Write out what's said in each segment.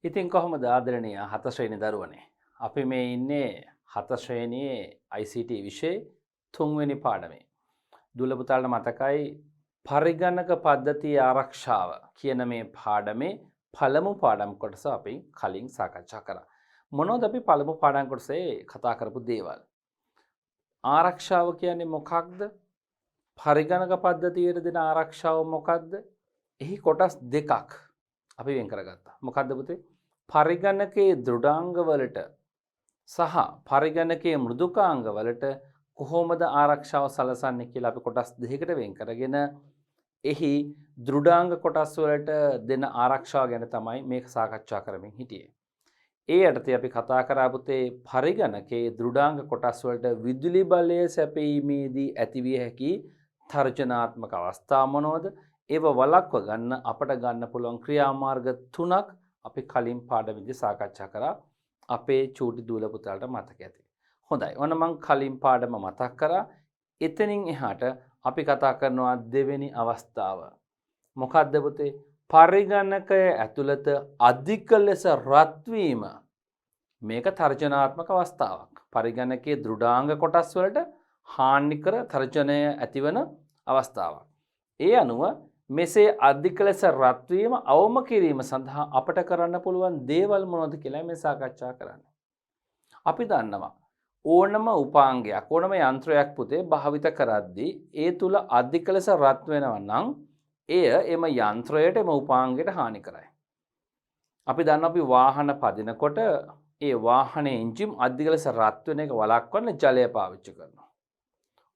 ඉතින් කොහොමද ආදරණීය 7 ශ්‍රේණි දරුවනේ. අපි මේ ඉන්නේ 7 ශ්‍රේණියේ ICT විෂයේ 3 වෙනි පාඩමේ. දුල පුතාලට මතකයි පරිගණක පද්ධතිය ආරක්ෂාව කියන මේ පාඩමේ පළමු පාඩම් කොටස අපි කලින් සාකච්ඡා කරා. මොනවද අපි පළමු පාඩම් කොටසේ කතා කරපු දේවල්? ආරක්ෂාව කියන්නේ මොකක්ද? පරිගණක පද්ධතියට දෙන ආරක්ෂාව මොකක්ද? එහි කොටස් දෙකක් අපි වෙන් කරගත්තා. මොකක්ද පුතේ? පරිගණකයේ දෘඩාංගවලට සහ පරිගණකයේ මෘදුකාංගවලට කොහොමද ආරක්ෂාව සලසන්නේ කියලා අපි කොටස් දෙකකට වෙන් කරගෙන එහි දෘඩාංග කොටස් වලට දෙන ආරක්ෂාව ගැන තමයි මේක සාකච්ඡා කරමින් හිටියේ. ඒ යටතේ අපි කතා කරා පුතේ පරිගණකයේ දෘඩාංග කොටස් වලට විදුලි බලය සැපීමේදී ඇතිවිය හැකි තර්ජනාත්මක අවස්ථා මොනවද? ඒව වළක්ව ගන්න අපට ගන්න පුළුවන් ක්‍රියාමාර්ග 3ක් අපි කලින් පාඩමේදී සාකච්ඡා කරා. අපේ චූටි දූල පුතාලට මතක ඇති. හොඳයි. ඔන්න මම කලින් පාඩම මතක් කරා. එතනින් එහාට අපි කතා කරනවා දෙවෙනි අවස්ථාව. මොකක්ද පුතේ? පරිගණකය ඇතුළත අධික ලෙස රත් වීම. මේක තර්ජනාත්මක අවස්ථාවක්. පරිගණකයේ දෘඩාංග කොටස් වලට හානිකර තර්ජනය ඇතිවන අවස්ථාවක්. ඒ අනුව මෙසේ අධික ලෙස රත් වීම අවම කිරීම සඳහා අපට කරන්න පුළුවන් දේවල් මොනවද කියලා මේ සාකච්ඡා කරන්නේ. අපි දන්නවා ඕනම උපාංගයක් ඕනම යන්ත්‍රයක් පුතේ භාවිත කරද්දී ඒ තුල අධික ලෙස රත් වෙනවා නම් එය එම යන්ත්‍රයට එම උපාංගයට හානි කරයි. අපි දන්නවා අපි වාහන පදිනකොට ඒ වාහනේ එන්ජින් අධික ලෙස රත් වෙන එක වළක්වන්න ජලය පාවිච්චි කරනවා.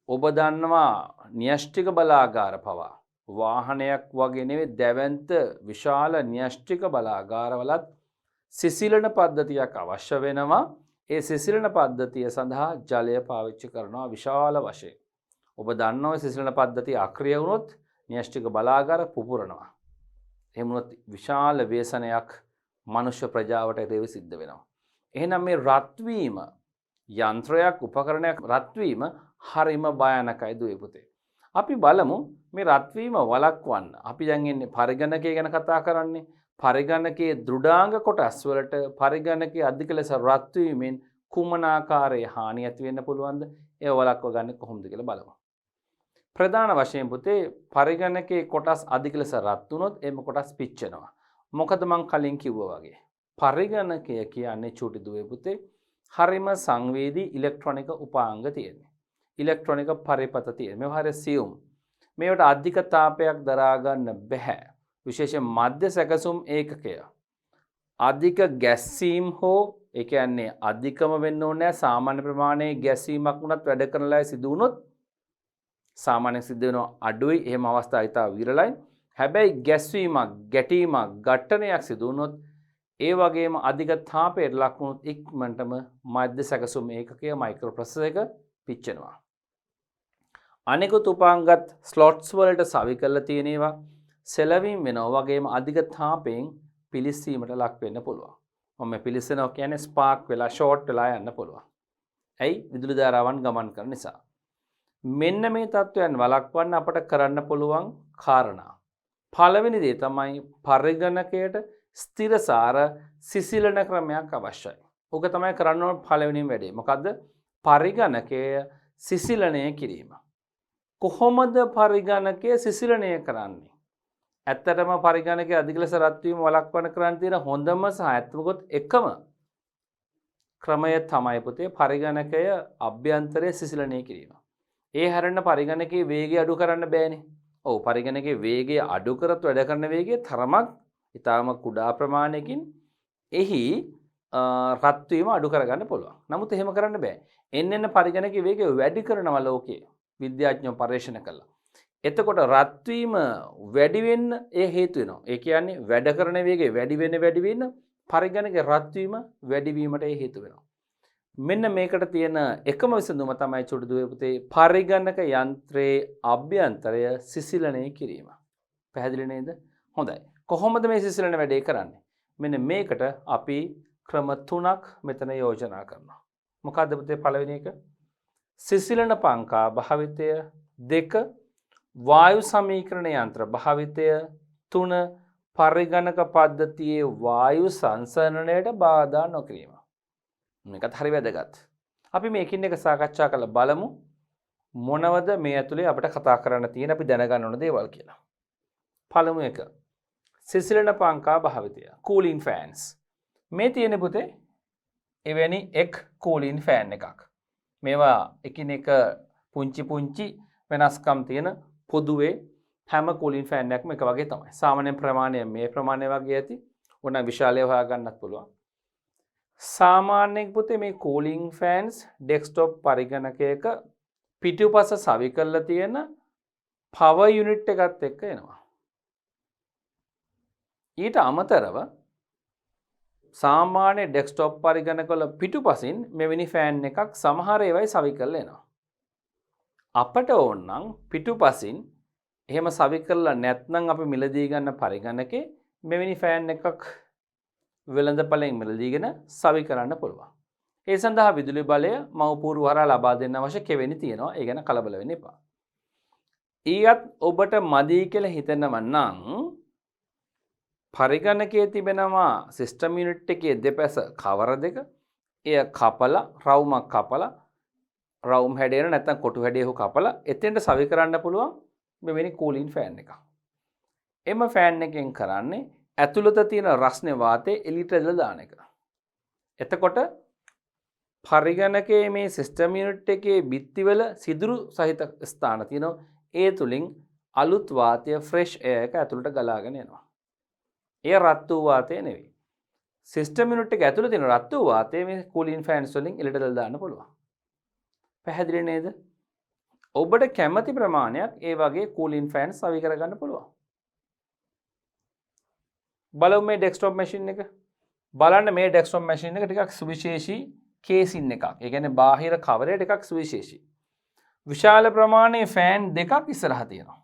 ඔබ දන්නවා න්‍යෂ්ටික බලාගාර පවා වාහනයක් වගේ නෙවෙයි දැවැන්ත විශාල න්‍යෂ්ටික බලාගාරවලත් සිසිලන පද්ධතියක් අවශ්‍ය වෙනවා. ඒ සිසිලන පද්ධතිය සඳහා ජලය පාවිච්චි කරනවා විශාල වශයෙන්. ඔබ දන්නවා සිසිලන පද්ධතිය අක්‍රිය වුණොත් න්‍යෂ්ටික බලාගාර පුපුරනවා. එහෙම වුණොත් විශාල ව්‍යසනයක් මනුෂ්‍ය ප්‍රජාවට ඒව සිද්ධ වෙනවා. එහෙනම් මේ රත් වීම යන්ත්‍රයක් උපකරණයක් රත් වීම හරිම භයානකයි දුවේ පුතේ. අපි බලමු මේ රත් වීම වළක්වන්න. අපි දැන් ඉන්නේ පරිගණකය ගැන කතා කරන්නේ. පරිගණකයේ දෘඩාංග කොටස් වලට පරිගණකයේ අධික ලෙස රත් වීමෙන් කුමන ආකාරයේ හානි ඇති වෙන්න පුළුවන්ද? ඒව වළක්ව ගන්න කොහොමද කියලා බලමු. ප්‍රධාන වශයෙන් පුතේ පරිගණකයේ කොටස් අධික ලෙස රත් වුණොත් එම කොටස් පිච්චෙනවා. මොකද මම කලින් කිව්වා වගේ. පරිගණකය කියන්නේ චූටි දුවේ පුතේ හරිම සංවේදී ඉලෙක්ට්‍රොනික උපාංග තියෙන්නේ. ඉලෙක්ට්‍රොනික පරිපත තියෙන. මේවා හරිය සියුම්. මේවට අධික තාපයක් දරා ගන්න බෑ. විශේෂයෙන් මධ්‍ය සැකසුම් ඒකකය. අධික ගැස්සීම් හෝ ඒ කියන්නේ අධිකම වෙන්න ඕනේ නැහැ. සාමාන්‍ය ප්‍රමාණයේ ගැස්සීමක් වුණත් වැඩ කරන ලයි සිදු වුණොත් සාමාන්‍ය සිද්ධ වෙනවා අඩුයි. එහෙම අවස්ථා ඉතා විරලයි. හැබැයි ගැස්වීමක්, ගැටීමක්, ඝට්ටනයක් සිදු වුණොත් ඒ වගේම අධික තාපයට ලක් වුණොත් ඉක්මනටම මධ්‍ය සැකසුම් ඒකකය මයික්‍රෝ ප්‍රොසෙසර් එක පිච්චෙනවා. අනෙකුත් උපාංගත් ස්ලොට්ස් වලට සවි කරලා තියෙන ඒවා සෙලවීම වෙනවා වගේම අධික තාපයෙන් පිලිස්සීමට ලක් වෙන්න පුළුවන්. මම පිලිස්සනවා කියන්නේ ස්පාර්ක් වෙලා ෂෝට් වෙලා යන්න පුළුවන්. ඇයි? විදුලි ධාරාවන් ගමන් කරන නිසා. මෙන්න මේ තත්වයන් වළක්වන්න අපට කරන්න පුළුවන් කාරණා. පළවෙනි දේ තමයි පරිගණකයට ස්ථිරසාර සිසිලන ක්‍රමයක් අවශ්‍යයි. ඕක තමයි කරන්න ඕන පළවෙනිම වැඩේ. මොකද්ද? පරිගණකය සිසිලනය කිරීම. කොහොමද පරිගණකය සිසිලනය කරන්නේ? ඇත්තටම පරිගණකයේ අධික ලෙස රත් වීම වළක්වන්න කරන්න තියෙන හොඳම සහ ඇත්තමකොත් එකම ක්‍රමය තමයි පුතේ පරිගණකය අභ්‍යන්තරයේ සිසිලනය කිරීම. ඒ හැරෙන්න පරිගණකයේ වේගය අඩු කරන්න බෑනේ. ඔව් පරිගණකයේ වේගය අඩු කරත් වැඩ කරන වේගය තරමක් ඊටාම කුඩා ප්‍රමාණයකින් එහි රත් වීම අඩු කරගන්න පුළුවන්. නමුත් එහෙම කරන්න බෑ. එන්න පරිගණකයේ වේගය වැඩි කරනවා ලෝකයේ විද්‍යාඥයෝ පරීක්ෂණ කළා. එතකොට රත් වීම වැඩි වෙන්න ඒ හේතු වෙනවා. ඒ කියන්නේ වැඩ කරන වේගය වැඩි වෙන්න පරිගණකයේ රත් වීම වැඩි වීමට ඒ හේතු වෙනවා. මෙන්න මේකට තියෙන එකම විසඳුම තමයි චුටි දුවේ පුතේ පරිගණක යන්ත්‍රයේ අභ්‍යන්තරය සිසිලනය කිරීම. පැහැදිලි නේද? හොඳයි. කොහොමද මේ සිසිලන වැඩේ කරන්නේ? මෙන්න මේකට අපි ක්‍රම 3ක් මෙතන යෝජනා කරනවා. මොකද්ද පුතේ පළවෙනි එක? සිසිලන පංකා භාවිතය 2, වායු සමීකරණ යන්ත්‍ර භාවිතය 3, පරිගණක පද්ධතියේ වායු සංසරණයට බාධා නොකිරීම. මේකත් හරි වැදගත්. අපි මේකින් එක සාකච්ඡා කරලා බලමු මොනවද මේ ඇතුලේ අපිට කතා කරන්න තියෙන අපි දැනගන්න ඕන දේවල් කියලා. පළමු එක සිසිලන පංකා භාවිතය කූලින් ෆෑන්ස්. මේ තියෙන පුතේ එවැනි එක් කූලින් ෆෑන් එකක්. මේවා එකිනෙක පුංචි පුංචි වෙනස්කම් තියෙන පොදුවේ හැම කූලින් ෆෑන් එකක්ම එක වගේ තමයි. සාමාන්‍ය ප්‍රමාණය මේ ප්‍රමාණය වගේ ඇති. ඕන විශාලය හොයාගන්නත් පුළුවන්. සාමාන්‍යයෙන් පුතේ මේ කූලින් ෆෑන්ස් ඩෙස්ක්ටොප් පරිගණකයක පිටුපස සවි කරලා තියෙන පවර් යුනිට් එකත් එක්ක එනවා. ඊට අමතරව සාමාන්‍ය ඩෙස්ක්ටොප් පරිගණකවල පිටුපසින් මෙවැනි ෆෑන් එකක් සමහර ඒවායි සවි කරලා එනවා. අපට ඕන නම් පිටුපසින් එහෙම සවි කරලා නැත්නම් අපි මිලදී ගන්න පරිගණකේ මෙවැනි ෆෑන් එකක් වෙළඳපළෙන් මිලදීගෙන සවි කරන්න පුළුවන්. ඒ සඳහා විදුලි බලය මව්පුරු හරහා ලබා දෙන්න අවශ්‍ය කෙවෙනි තියෙනවා. ඒ ගැන කලබල වෙන්න එපා. ඊයත් ඔබට මදි කියලා හිතනව නම් පරිගණකයේ තිබෙනවා සිස්ටම් යුනිට් එකේ දෙපැස කවර දෙක. එය කපලා රවුමක් කපලා රවුම් හැඩේන නැත්නම් කොටු හැඩේ කපලා එතෙන්ට සවි කරන්න පුළුවන් මෙවැනි කූලින් ෆෑන් එකක්. එම ෆෑන් එකෙන් කරන්නේ ඇතුළත තියෙන රස්නේ වාතය එළියට ඇදලා දාන එක. එතකොට පරිගණකයේ මේ සිස්ටම් යුනිට් එකේ බිත්තිවල සිදුරු සහිත ස්ථාන තියෙනවා. ඒ තුලින් අලුත් වාතය ෆ්‍රෙෂ් එයර් එක ඇතුළට ගලාගෙන එනවා. ඒ රත් වූ වාතය නෙවෙයි. සිස්ටම් යුනිට් එක ඇතුළේ තියෙන රත් වූ වාතය මේ කූලින් ෆෑන්ස් වලින් එළියට ඇදලා දාන්න පුළුවන්. පැහැදිලි නේද? ඔබට කැමති ප්‍රමාණයක් ඒ වගේ කූලින් ෆෑන්ස් සවි කරගන්න පුළුවන්. බලමු මේ ඩෙස්ක්ටොප් මැෂින් එක. බලන්න මේ ඩෙස්ක්ටොප් මැෂින් එක ටිකක් සුවිශේෂී කේසින් එකක්. ඒ කියන්නේ බාහිර කවරේ ටිකක් සුවිශේෂී. විශාල ප්‍රමාණයේ ෆෑන් දෙකක් ඉස්සරහ තියෙනවා.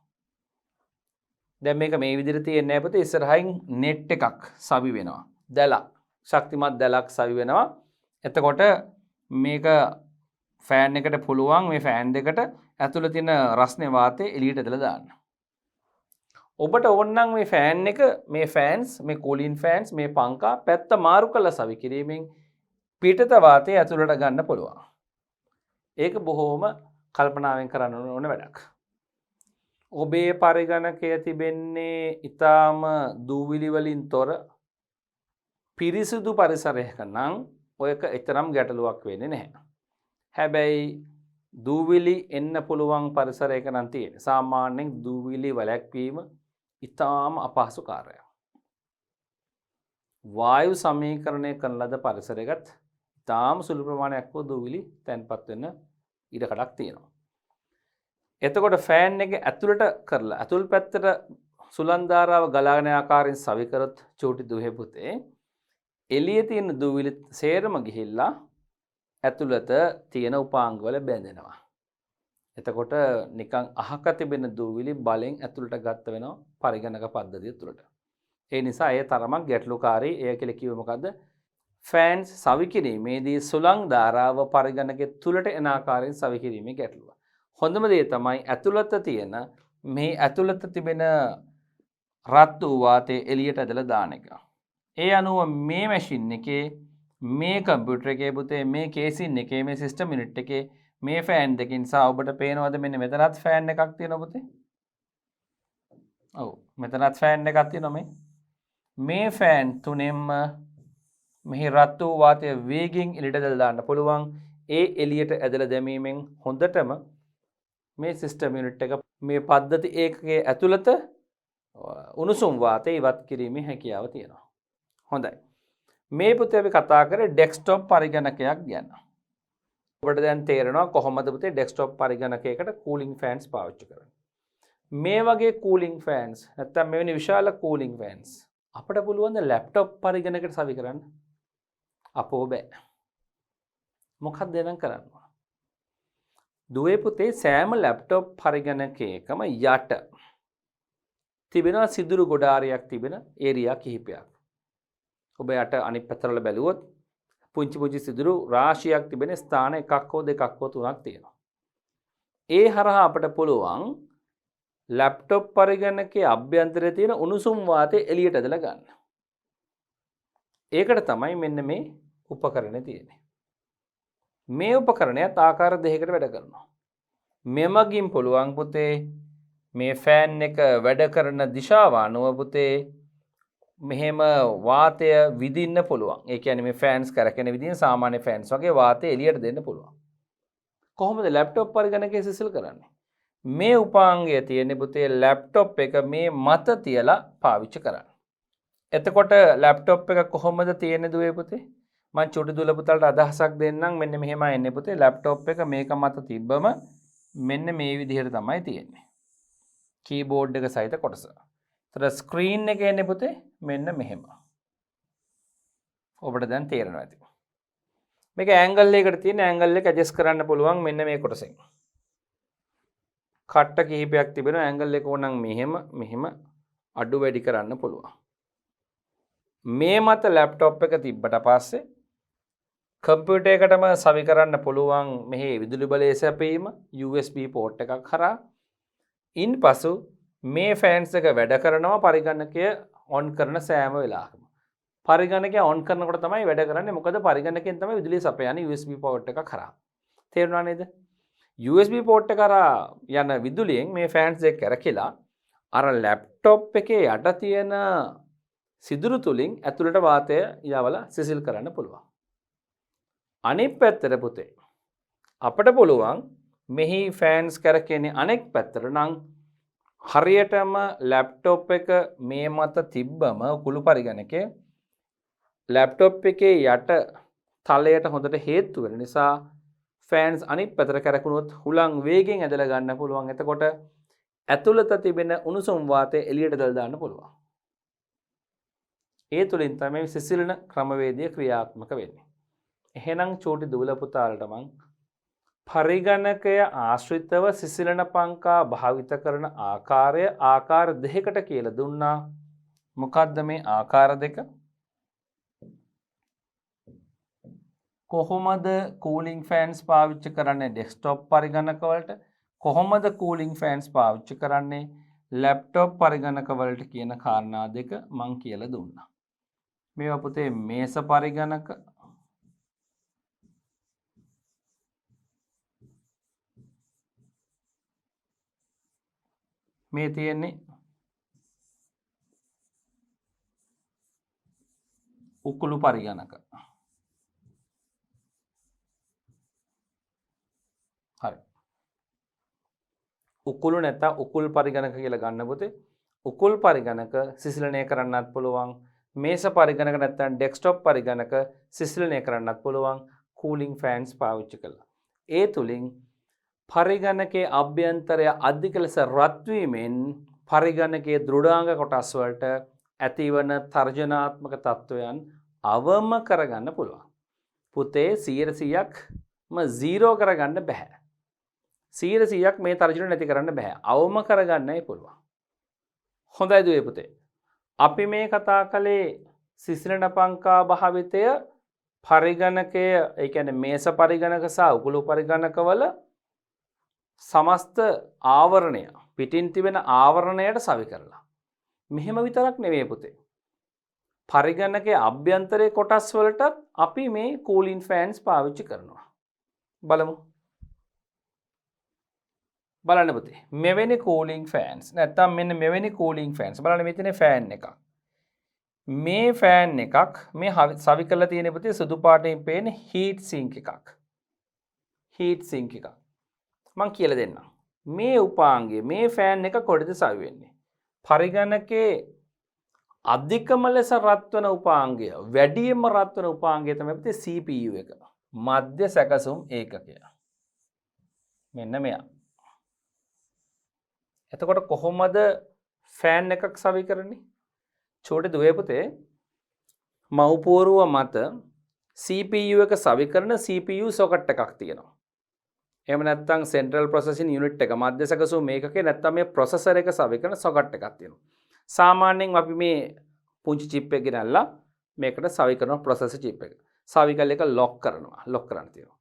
දැන් මේක මේ විදිහට තියෙන්නේ නැහැ පුතේ. ඉස්සරහින් net එකක් සවි වෙනවා. දැලක්. ශක්තිමත් දැලක් සවි වෙනවා. එතකොට මේක ෆෑන් එකට පුළුවන් මේ ෆෑන් දෙකට ඇතුළේ තියෙන රස්නේ වාතය එළියට ඇදලා දාන්න. ඔබට ඕනනම් මේ ෆෑන් එක මේ ෆෑන්ස් මේ කූලින් ෆෑන්ස් මේ පංකා පැත්ත මාරු කරලා සවි කිරීමෙන් පිටත වාතය ඇතුළට ගන්න පුළුවන්. ඒක බොහොම කල්පනාවෙන් කරන්න ඕන වැඩක්. ඔබේ පරිගණකය තිබෙන්නේ ඊටාම දූවිලි වලින් තොර පිරිසිදු පරිසරයක නම් ඔයක එතරම් ගැටලුවක් වෙන්නේ නැහැ. හැබැයි දූවිලි එන්න පුළුවන් පරිසරයක නම් තියෙන්නේ. සාමාන්‍යයෙන් දූවිලි වැළැක්වීම ඊටාම අපහසු කාර්යයක්. වායු සමීකරණය කරන ලද පරිසරයකට ඊටාම සුළු ප්‍රමාණයක් වූ දූවිලි තැන්පත් වෙන්න ඉඩකඩක් තියෙනවා. එතකොට ෆෑන් එක ඇතුළට කරලා ඇතුල් පැත්තට සුළං ධාරාව ගලාගෙන ආකාරයෙන් සවි කරොත් චූටි දුවේ පුතේ එළියේ තියෙන දූවිලි සේරම ගිහිල්ලා ඇතුළත තියෙන උපාංගවල බැඳෙනවා. එතකොට නිකන් අහක තිබෙන දූවිලි බලෙන් ඇතුළට ගත්ත වෙනවා පරිගණක පද්ධතිය තුළට. ඒ නිසා ඒ තරමක් ගැටලුකාරී. එය කියලා කිව්වේ මොකද්ද? ෆෑන්ස් සවි කිරීමේදී සුළං ධාරාව පරිගණකයේ තුළට එන ආකාරයෙන් සවි කිරීමේ ගැටලුව. හොඳම දේ තමයි ඇතුළත තියෙන මේ ඇතුළත තිබෙන රත් වූ වාතය එළියට ඇදලා දාන එක. ඒ අනුව මේ මැෂින් එකේ මේ කම්පියුටර් එකේ පුතේ මේ කේසින් එකේ මේ සිස්ටම් යුනිට් එකේ මේ ෆෑන් දෙකකින් සා ඔබට පේනවද මෙන්න මෙතනත් ෆෑන් එකක් තියෙනවා පුතේ. ඔව් මෙතනත් ෆෑන් එකක් තියෙනවා මේ ෆෑන් තුනෙන්ම මෙහි රත් වූ වාතය වේගෙන් එළියට ඇදලා දාන්න පුළුවන්. ඒ එළියට ඇදලා දැමීමෙන් හොඳටම මේ සිස්ටම් යුනිට් එක මේ පද්ධති ඒකකයේ ඇතුළත උණුසුම් වාතය ඉවත් කිරීමේ හැකියාව තියෙනවා. හොඳයි. මේ පුතේ අපි කතා කරේ ඩෙස්ක්ටොප් පරිගණකයක් ගැන. ඔබට දැන් තේරෙනවා කොහොමද පුතේ ඩෙස්ක්ටොප් පරිගණකයකට කූලින් ෆෑන්ස් පාවිච්චි කරන්නේ. මේ වගේ කූලින් ෆෑන්ස් නැත්නම් මෙවැනි විශාල කූලින් ෆෑන්ස් අපිට පුළුවන් ද ලැප්ටොප් පරිගණකයකට සවි කරන්න? අපෝ බෑ. මොකක්ද එනම් කරන්න? දුවේ පුතේ සෑම ලැප්ටොප් පරිගණකයකම යට තිබෙනවා සිදුරු ගොඩාරියක් තිබෙන ඒරියා කිහිපයක්. ඔබ යට අනිත් පැත්තවල බැලුවොත් පුංචි පුංචි සිදුරු රාශියක් තිබෙන ස්ථාන එකක් හෝ දෙකක් හෝ තුනක් තියෙනවා. ඒ හරහා අපිට පුළුවන් ලැප්ටොප් පරිගණකයේ අභ්‍යන්තරයේ තියෙන උණුසුම් වාතය එළියට ඇදලා ගන්න. ඒකට තමයි මෙන්න මේ උපකරණය තියෙන්නේ. මේ උපකරණයත් ආකාර දෙකකට වැඩ කරනවා. මෙමගින් පුළුවන් පුතේ මේ ෆෑන් එක වැඩ කරන දිශාව අනුව පුතේ මෙහෙම වාතය විදින්න පුළුවන්. ඒ කියන්නේ මේ ෆෑන්ස් කරකැන විදින සාමාන්‍ය ෆෑන්ස් වගේ වාතය එළියට දෙන්න පුළුවන්. කොහොමද ලැප්ටොප් පරිගණකයේ සිසිල් කරන්නේ? මේ උපාංගය තියෙන්නේ පුතේ ලැප්ටොප් එක මේ මත තියලා පාවිච්චි කරන්න. එතකොට ලැප්ටොප් එක කොහොමද තියෙන්නේ දුවේ පුතේ? මම චුටි දුල පුතාලට අදහසක් දෙන්නම්. මෙන්න මෙහෙමයි එන්නේ පුතේ. ලැප්ටොප් එක මේක මත තිබ්බම මෙන්න මේ විදිහට තමයි තියෙන්නේ. කීබෝඩ් එක සහිත කොටස. ඒතර ස්ක්‍රීන් එක එන්නේ පුතේ මෙන්න මෙහෙම. ඔබට දැන් තේරෙනවා ඇති. මේක ඇන්ගල් එකකට තියෙන ඇන්ගල් එක ඇඩ්ජස්ට් කරන්න පුළුවන් මෙන්න මේ කොටසෙන්. කට්ට කිහිපයක් තිබෙනවා ඇන්ගල් එක ඕනනම් මෙහෙම අඩු වැඩි කරන්න පුළුවන්. මේ මත ලැප්ටොප් එක තිබ්බට පස්සේ කම්පියුටර් එකටම සවි කරන්න පුළුවන් මෙහි විදුලි බලය සැපීම USB පෝට් එකක් කරා. ඉන්පසු මේ ෆෑන්ස් එක වැඩ කරනවා පරිගණකය ඔන් කරන සෑම වෙලාවකම. පරිගණකය ඔන් කරනකොට තමයි වැඩ කරන්නේ. මොකද පරිගණකයෙන් තමයි විදුලිය සපයන්නේ USB පෝට් එක කරා. තේරුණා නේද? USB පෝට් එක කරා යන විදුලියෙන් මේ ෆෑන්ස් එක කරකිලා අර ලැප්ටොප් එකේ යට තියෙන සිදුරු තුලින් ඇතුළට වාතය යවලා සිසිල් කරන්න පුළුවන්. අනෙක් පැත්තට පුතේ අපිට පුළුවන් මෙහි ෆෑන්ස් කරකෙන්නේ අනෙක් පැත්තට නම් හරියටම ලැප්ටොප් එක මේ මත තිබ්බම කුළු පරිගණකේ ලැප්ටොප් එකේ යට තලයට හොඳට හේතු වෙන නිසා ෆෑන්ස් අනිත් පැත්තට කරකුණොත් හුලං වේගෙන් ඇදලා ගන්න පුළුවන්. එතකොට ඇතුළත තිබෙන උණුසුම් වාතය එළියට දැල් දාන්න පුළුවන්. ඒ තුලින් තමයි සිසිලන ක්‍රමවේදය ක්‍රියාත්මක වෙන්නේ. එහෙනම් චෝටි දුවල පුතාලට මං පරිගණකය ආශ්‍රිතව සිසිලන පංකා භාවිත කරන ආකාරය ආකාර දෙකකට කියලා දුන්නා. මොකද්ද මේ ආකාර දෙක? කොහොමද කූලින් ෆෑන්ස් පාවිච්චි කරන්නේ ඩෙස්ක්ටොප් පරිගණක වලට? කොහොමද කූලින් ෆෑන්ස් පාවිච්චි කරන්නේ ලැප්ටොප් පරිගණක වලට කියන කාරණා දෙක මං කියලා දුන්නා. මේවා පුතේ මේස පරිගණක මේ තියෙන්නේ උකුළු පරිගණක. හරි. උකුළු නැත්නම් උකුල් පරිගණක කියලා ගන්න පුතේ. උකුල් පරිගණක සිසිලනය කරන්නත් පුළුවන්. මේස පරිගණක නැත්නම් ඩෙස්ක්ටොප් පරිගණක සිසිලනය කරන්නත් පුළුවන් කූලින් ෆෑන්ස් පාවිච්චි කරලා. ඒ තුලින් පරිගණකයේ අභ්‍යන්තරය අධික ලෙස රත් වීමෙන් පරිගණකයේ දෘಢාංග කොටස් වලට ඇතිවන තර්ජනාත්මක තත්වයන් අවම කරගන්න පුළුවන්. පුතේ 100%ක්ම 0 කරගන්න බෑ. 100%ක් මේ තර්ජන නැති කරන්න බෑ. අවම කරගන්නයි පුළුවන්. හොඳයි දුවේ පුතේ. අපි මේ කතා කළේ සිසිලන පංකා භාවිතය පරිගණකය ඒ කියන්නේ මේස පරිගණක සහ උකුළු පරිගණකවල සමස්ත ආවරණය පිටින් තිබෙන ආවරණයට සවි කරලා. මෙහෙම විතරක් නෙවෙයි පුතේ. පරිගණකයේ අභ්‍යන්තරයේ කොටස් වලට අපි මේ කූලින් ෆෑන්ස් පාවිච්චි කරනවා. බලමු. බලන්න පුතේ. මෙවැනි කූලින් ෆෑන්ස් නැත්තම් මෙන්න මෙවැනි කූලින් ෆෑන්ස්. බලන්න මෙතන ෆෑන් එකක්. මේ ෆෑන් එකක් මේ සවි කරලා තියෙන පුතේ සුදු පාටින් පේන හීට් සිංක් එකක්. හීට් සිංක් එකක්. මං කියලා දෙන්නම්. මේ උපාංගය මේ ෆෑන් එක කොහෙද සවි වෙන්නේ? පරිගණකයේ අධිකම ලෙස රත් වන උපාංගය වැඩියෙන්ම රත් වන උපාංගය තමයි පුතේ CPU එක. මධ්‍ය සැකසුම් ඒකකය. මෙන්න මෙයා. එතකොට කොහොමද ෆෑන් එකක් සවි කරන්නේ? චෝටි දුවේ පුතේ මව්පුවරුව මත CPU එක සවි කරන CPU සොකට් එකක් තියෙනවා. එහෙම නැත්නම් සෙන්ට්‍රල් ප්‍රොසෙසින් යුනිට් එක මධ්‍ය සැකසුම් මේකකේ නැත්නම් මේ ප්‍රොසෙසර් එක සවි කරන සොකට් එකක් තියෙනවා. සාමාන්‍යයෙන් අපි මේ පුංචි චිප් එක ගෙනල්ලා මේකට සවි කරන ප්‍රොසෙසර් චිප් එක. සවි කරලා එක ලොක් කරනවා. ලොක් කරන්න තියෙනවා.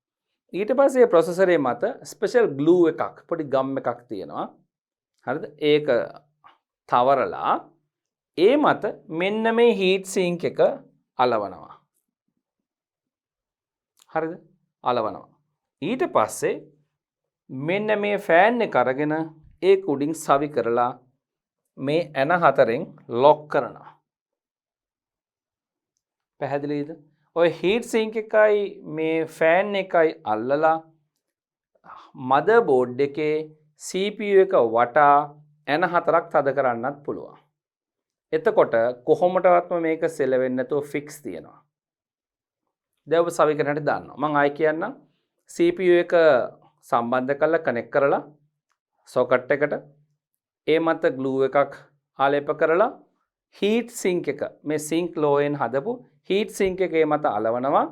ඊට පස්සේ ප්‍රොසෙසරේ මත ස්පෙෂල් ග්ලූ එකක් පොඩි ගම් එකක් තියෙනවා. හරිද? ඒක තවරලා ඒ මත මෙන්න මේ හීට් සිංක් එක අලවනවා. හරිද? අලවනවා. ඊට පස්සේ මෙන්න මේ ෆෑන් එක අරගෙන ඒක උඩින් සවි කරලා මේ ඇන හතරෙන් ලොක් කරනවා. පැහැදිලිද? ඔය හීට් සිංක් එකයි මේ ෆෑන් එකයි අල්ලලා මදර් බෝඩ් එකේ CPU එක වටා ඇන හතරක් තද කරන්නත් පුළුවන්. එතකොට කොහොමටවත්ම මේක සෙලවෙන්නේ නැතුව ෆික්ස් තියෙනවා. දැන් ඔබ සවි කරන හැටි දන්නවා. මම ආයි කියන්නම්. CPU එක සම්බන්ධ කරලා කනෙක්ට් කරලා සොකට් එකට ඒ මත ග්ලූ එකක් ආලේප කරලා හීට් සිංක් එක මේ සිංක් ලෝයෙන් හදපු හීට් සිංක් එකේ මත අලවනවා.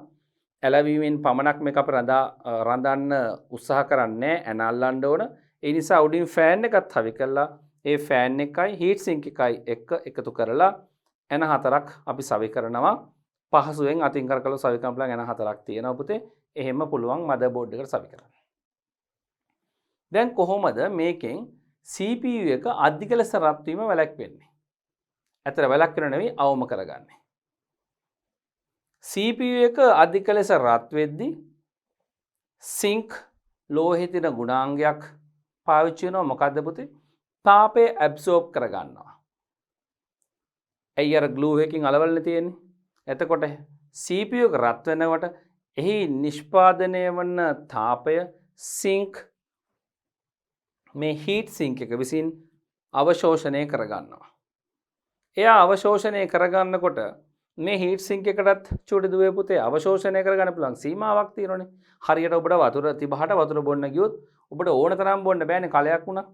ඇලවීමෙන් පමණක් මේක අප රඳන්න උත්සාහ කරන්නේ ඇන අල්ලන්න ඕන. ඒ නිසා උඩින් ෆෑන් එකත් හවි කරලා ඒ ෆෑන් එකයි හීට් සිංක් එකයි එක්ක එකතු කරලා ඇන හතරක් අපි සවි කරනවා. පහසුවෙන් අතින් කරකලා සවි කරන්න පුළුවන් ඇන හතරක් තියෙනවා පුතේ. එහෙම පුළුවන් මදර් බෝඩ් එකට සවි කරන්න. දැන් කොහොමද මේකෙන් CPU එක අධික ලෙස රත් වීම වැළැක්වෙන්නේ? ඇතර වැළැක්වෙන නෙවෙයි අවම කරගන්නේ. CPU එක අධික ලෙස රත් වෙද්දී සිංක් ලෝහයේ තියෙන ගුණාංගයක් පාවිච්චි වෙනවා. මොකද්ද පුතේ? තාපය ඇබ්සෝබ් කරගන්නවා. ඇයි අර ග්ලූ එකකින් අලවල්නේ තියෙන්නේ? එතකොට CPU එක රත් වෙනකොට එහි නිෂ්පාදනය වන තාපය සිංක් මේ හීට් සිංක් එක විසින් අවශෝෂණය කරගන්නවා. එයා අවශෝෂණය කරගන්නකොට මේ හීට් සිංක් එකටත් චූටි දුවේ පුතේ අවශෝෂණය කරගන්න පුළුවන් සීමාවක් තියෙනවනේ. හරියට ඔබට වතුර 30ට වතුර බොන්න ගියොත් ඔබට ඕන තරම් බොන්න බෑනේ කලයක් වුණා.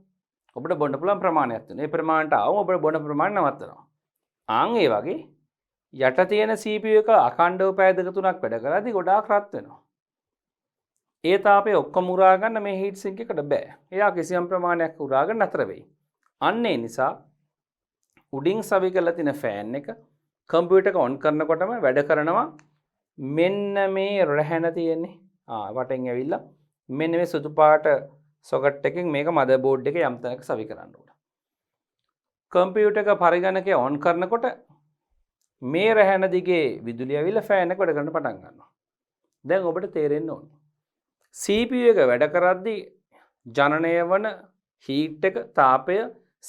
ඔබට බොන්න පුළුවන් ප්‍රමාණයක් තියෙනවා. ඒ ප්‍රමාණයට ආවම ඔබට බොන්න ප්‍රමාණය නවත්තනවා. ආන් ඒ වගේ යට තියෙන CPU එක අඛණ්ඩව පැය දෙක තුනක් වැඩ කරද්දී ගොඩාක් රත් වෙනවා. ඒ තාපය ඔක්කොම උරා ගන්න මේ හීට් සිංක් එකට බෑ. එයා කිසියම් ප්‍රමාණයක් උරාගෙන නතර වෙයි. අන්න ඒ නිසා උඩින් සවි කරලා තියෙන ෆෑන් එක කම්පියුටර් එක ඔන් කරනකොටම වැඩ කරනවා. මෙන්න මේ රැහැන තියෙන්නේ. වටෙන් ඇවිල්ලා මෙන්න මේ සුදු පාට සොකට් එකකින් මේක මදර් බෝඩ් එකේ යම් තැනක සවි කරන්න ඕන. කම්පියුටර් එක පරිගණකය ඔන් කරනකොට මේ රැහැන දිගේ විදුලිය ඇවිල්ලා ෆෑන් එක වැඩ කරන්න පටන් ගන්නවා. දැන් ඔබට තේරෙන්න ඕනේ. CPU එක වැඩ කරද්දී ජනනය වන හීට් එක තාපය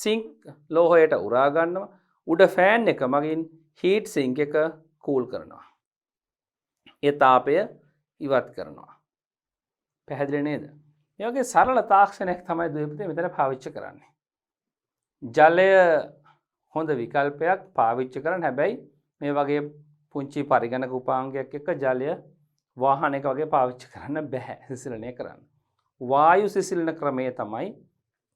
සිංක් ලෝහයට උරා ගන්නවා. උඩ ෆෑන් එක මගින් හීට් සිංක් එක කූල් කරනවා. ඒ තාපය ඉවත් කරනවා. පැහැදිලි නේද? මේ වගේ සරල තාක්ෂණයක් තමයි දුවේ මෙතන පාවිච්චි කරන්නේ. ජලය හොඳ විකල්පයක් පාවිච්චි කරන්න. හැබැයි මේ වගේ පුංචි පරිගණක උපාංගයක් එක්ක ජලය වාහනයක වගේ පාවිච්චි කරන්න බෑ සිසිලනය කරන්න. වායු සිසිලන ක්‍රමය තමයි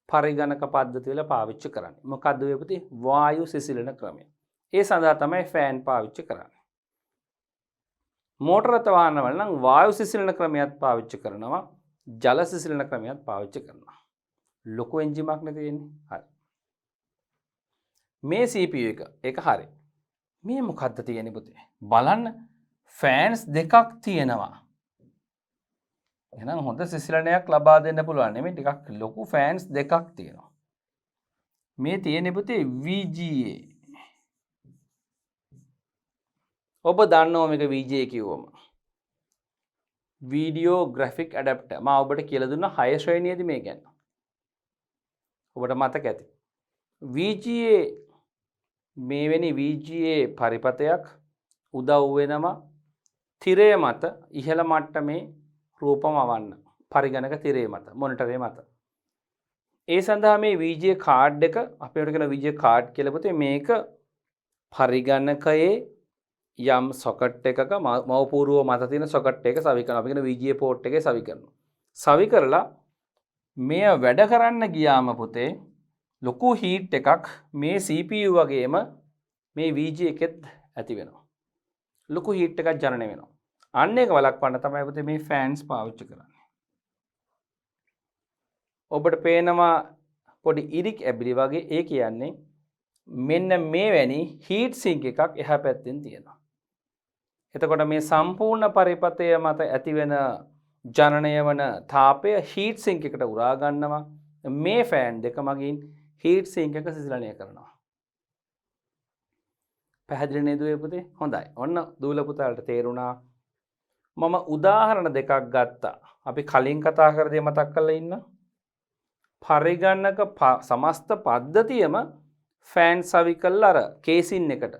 පරිගණක පද්ධතිය වල පාවිච්චි කරන්නේ. මොකද්ද ඔය පුතේ? වායු සිසිලන ක්‍රමය. ඒ සඳහා තමයි ෆෑන් පාවිච්චි කරන්නේ. මෝටර රථ වාහන වල නම් වායු සිසිලන ක්‍රමයක් පාවිච්චි කරනවා. ජල සිසිලන ක්‍රමයක් පාවිච්චි කරනවා. ලොකු එන්ජිමක් නේ තියෙන්නේ. හරි. මේ CPU එක ඒක හරි. මේ මොකද්ද තියෙන්නේ පුතේ? බලන්න ෆෑන්ස් දෙකක් තියෙනවා. එහෙනම් හොඳ සිසිලනයක් ලබා දෙන්න පුළුවන් නෙමෙයි ටිකක් ලොකු ෆෑන්ස් දෙකක් තියෙනවා. මේ තියෙන්නේ පුතේ VGA. ඔබ දන්නවා මේක VGA කිව්වම. Video graphic adapter. මම ඔබට කියලා දුන්නා 6 ශ්‍රේණියේදී මේ ගැන. ඔබට මතක ඇති. VGA මේවැනි VGA පරිපතයක් උදව් වෙනවා තිරය මත ඉහළ මට්ටමේ රූපම වන්න. පරිගණක තිරය මත, මොනිටරේ මත. ඒ සඳහා මේ VGA කාඩ් එක අපිට කියන VGA කාඩ් කියලා පුතේ මේක පරිගණකයේ යම් සොකට් එකක මවපූර්ව මත තියෙන සොකට් එක සවි කරනවා. අපි කියන VGA පෝට් එකේ සවි කරනවා. සවි කරලා මෙය වැඩ කරන්න ගියාම පුතේ ලොකු හීට් එකක් මේ CPU වගේම මේ VGA එකෙත් ඇති වෙනවා. ලොකු හීට් එකක් ජනනය වෙනවා. අන්න ඒක වළක්වන්න තමයි පුතේ මේ ෆෑන්ස් පාවිච්චි කරන්නේ. ඔබට පේනවා පොඩි ඉරික් ඇබිලි වගේ. ඒ කියන්නේ මෙන්න මේ වැනි හීට් සිංක් එකක් එහා පැත්තෙන් තියෙනවා. එතකොට මේ සම්පූර්ණ පරිපතය මත ඇතිවෙන ජනනය වන තාපය හීට් සිංක් එකට උරා ගන්නවා. මේ ෆෑන් දෙක මගින් හීට් සිංක් එක සිසිලණය කරනවා. පැහැදිලි නේද පුතේ? හොඳයි. ඔන්න දූල පුතාලට තේරුණා. මම උදාහරණ දෙකක් ගත්තා. අපි කලින් කතා කර දේ මතක් කරලා ඉන්න. පරිගණක සමස්ත පද්ධතියම ෆෑන් සවි කළා අර කේසින් එකට.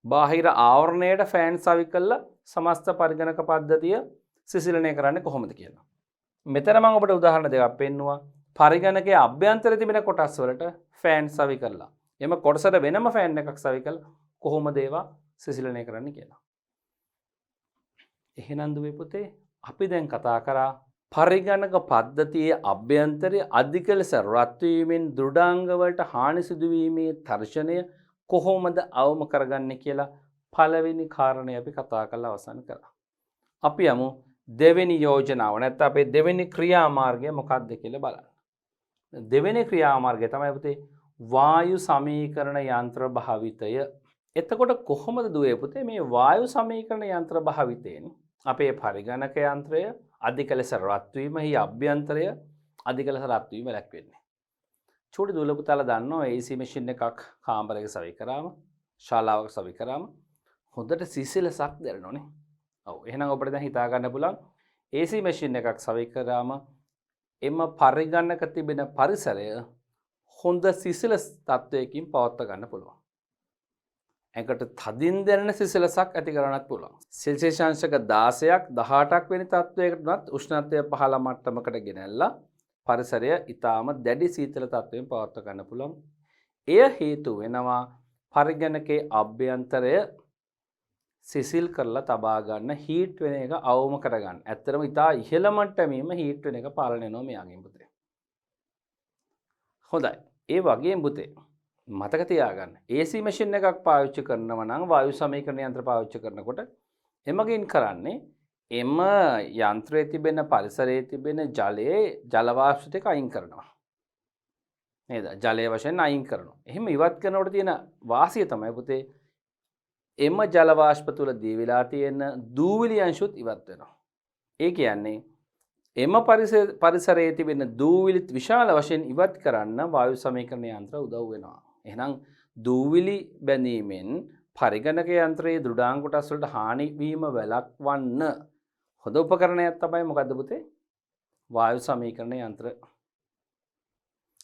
බාහිර ආවරණයට ෆෑන් සවි කළා සමස්ත පරිගණක පද්ධතිය සිසිලණය කරන්නේ කොහොමද කියලා. මෙතන මම ඔබට උදාහරණ දෙකක් පෙන්නුවා. පරිගණකයේ අභ්‍යන්තරයේ තිබෙන කොටස් වලට ෆෑන් සවි කළා. එම කොටසට වෙනම ෆෑන් එකක් සවි කළා කොහොමද ඒවා සිසිලණය කරන්නේ කියලා. එහෙනම් දුවේ පුතේ අපි දැන් කතා කරා පරිගණක පද්ධතියේ අභ්‍යන්තරයේ අධික ලෙස රත් වීමෙන් දෘඩාංග වලට හානි සිදුවීමේ තර්ජනය කොහොමද අවම කරගන්නේ කියලා පළවෙනි කාරණේ අපි කතා කරලා අවසන් කරා. අපි යමු දෙවෙනි යෝජනාව නැත්නම් අපේ දෙවෙනි ක්‍රියාමාර්ගය මොකක්ද කියලා බලන්න. දෙවෙනි ක්‍රියාමාර්ගය තමයි පුතේ වායු සමීකරණ යන්ත්‍ර භාවිතය. එතකොට කොහොමද දුවේ පුතේ මේ වායු සමීකරණ යන්ත්‍ර භාවිතයෙන් අපේ පරිගණක යන්ත්‍රය අධික ලෙස රත් වීම හි අභ්‍යන්තරය අධික ලෙස රත් වීම ලැක්වෙන්නේ. චූටි දුවල පුතාලා දන්නවා AC මැෂින් එකක් කාමරයක සවි කරාම ශාලාවක සවි කරාම හොඳට සිසිලසක් දැනෙනවනේ. ඔව් එහෙනම් ඔබට දැන් හිතා ගන්න පුළුවන් AC මැෂින් එකක් සවි කරාම එම පරිගණක තිබෙන පරිසරය හොඳ සිසිලස් තත්වයකින් පවත්වා ගන්න පුළුවන්. ඒකට තදින් දැනෙන සිසිලසක් ඇති කරගන්නත් පුළුවන්. සෙල්සියස් අංශක 16ක් 18ක් වෙනි තත්වයකටවත් උෂ්ණත්වය පහළ මට්ටමකට ගෙනල්ලා පරිසරය ඊටාම දැඩි සීතල තත්වයෙන් පවත්වා ගන්න පුළුවන්. එය හේතු වෙනවා පරිගණකයේ අභ්‍යන්තරය සිසිල් කරලා තබා ගන්න හීට් වෙන එක අවම කරගන්න. ඇත්තටම ඊටා ඉහළ මට්ටමේම හීට් වෙන එක පාලනය වෙනවා මෙයාගෙන් පුතේ. හොඳයි. ඒ වගේම පුතේ මතක තියාගන්න AC මැෂින් එකක් පාවිච්චි කරනවා නම් වායු සමීකරණ යන්ත්‍ර පාවිච්චි කරනකොට එමගින් කරන්නේ එම යන්ත්‍රයේ තිබෙන පරිසරයේ තිබෙන ජලයේ ජල වාෂ්ප ටික අයින් කරනවා. නේද? ජලයේ වශයෙන් අයින් කරනවා. එහෙම ඉවත් කරනකොට තියෙන වාසිය තමයි පුතේ එම ජල වාෂ්ප තුල දී වෙලා තියෙන දූවිලි අංශුත් ඉවත් වෙනවා. ඒ කියන්නේ එම පරිසරයේ තිබෙන දූවිලි විශාල වශයෙන් ඉවත් කරන්න වායු සමීකරණ යන්ත්‍ර උදව් වෙනවා. එහෙනම් දූවිලි බැඳීමෙන් පරිගණක යන්ත්‍රයේ දෘඩාංග කොටස් වලට හානි වීම වැළක්වන්න හොඳ උපකරණයක් තමයි මොකද්ද පුතේ? වායු සමීකරණ යන්ත්‍ර.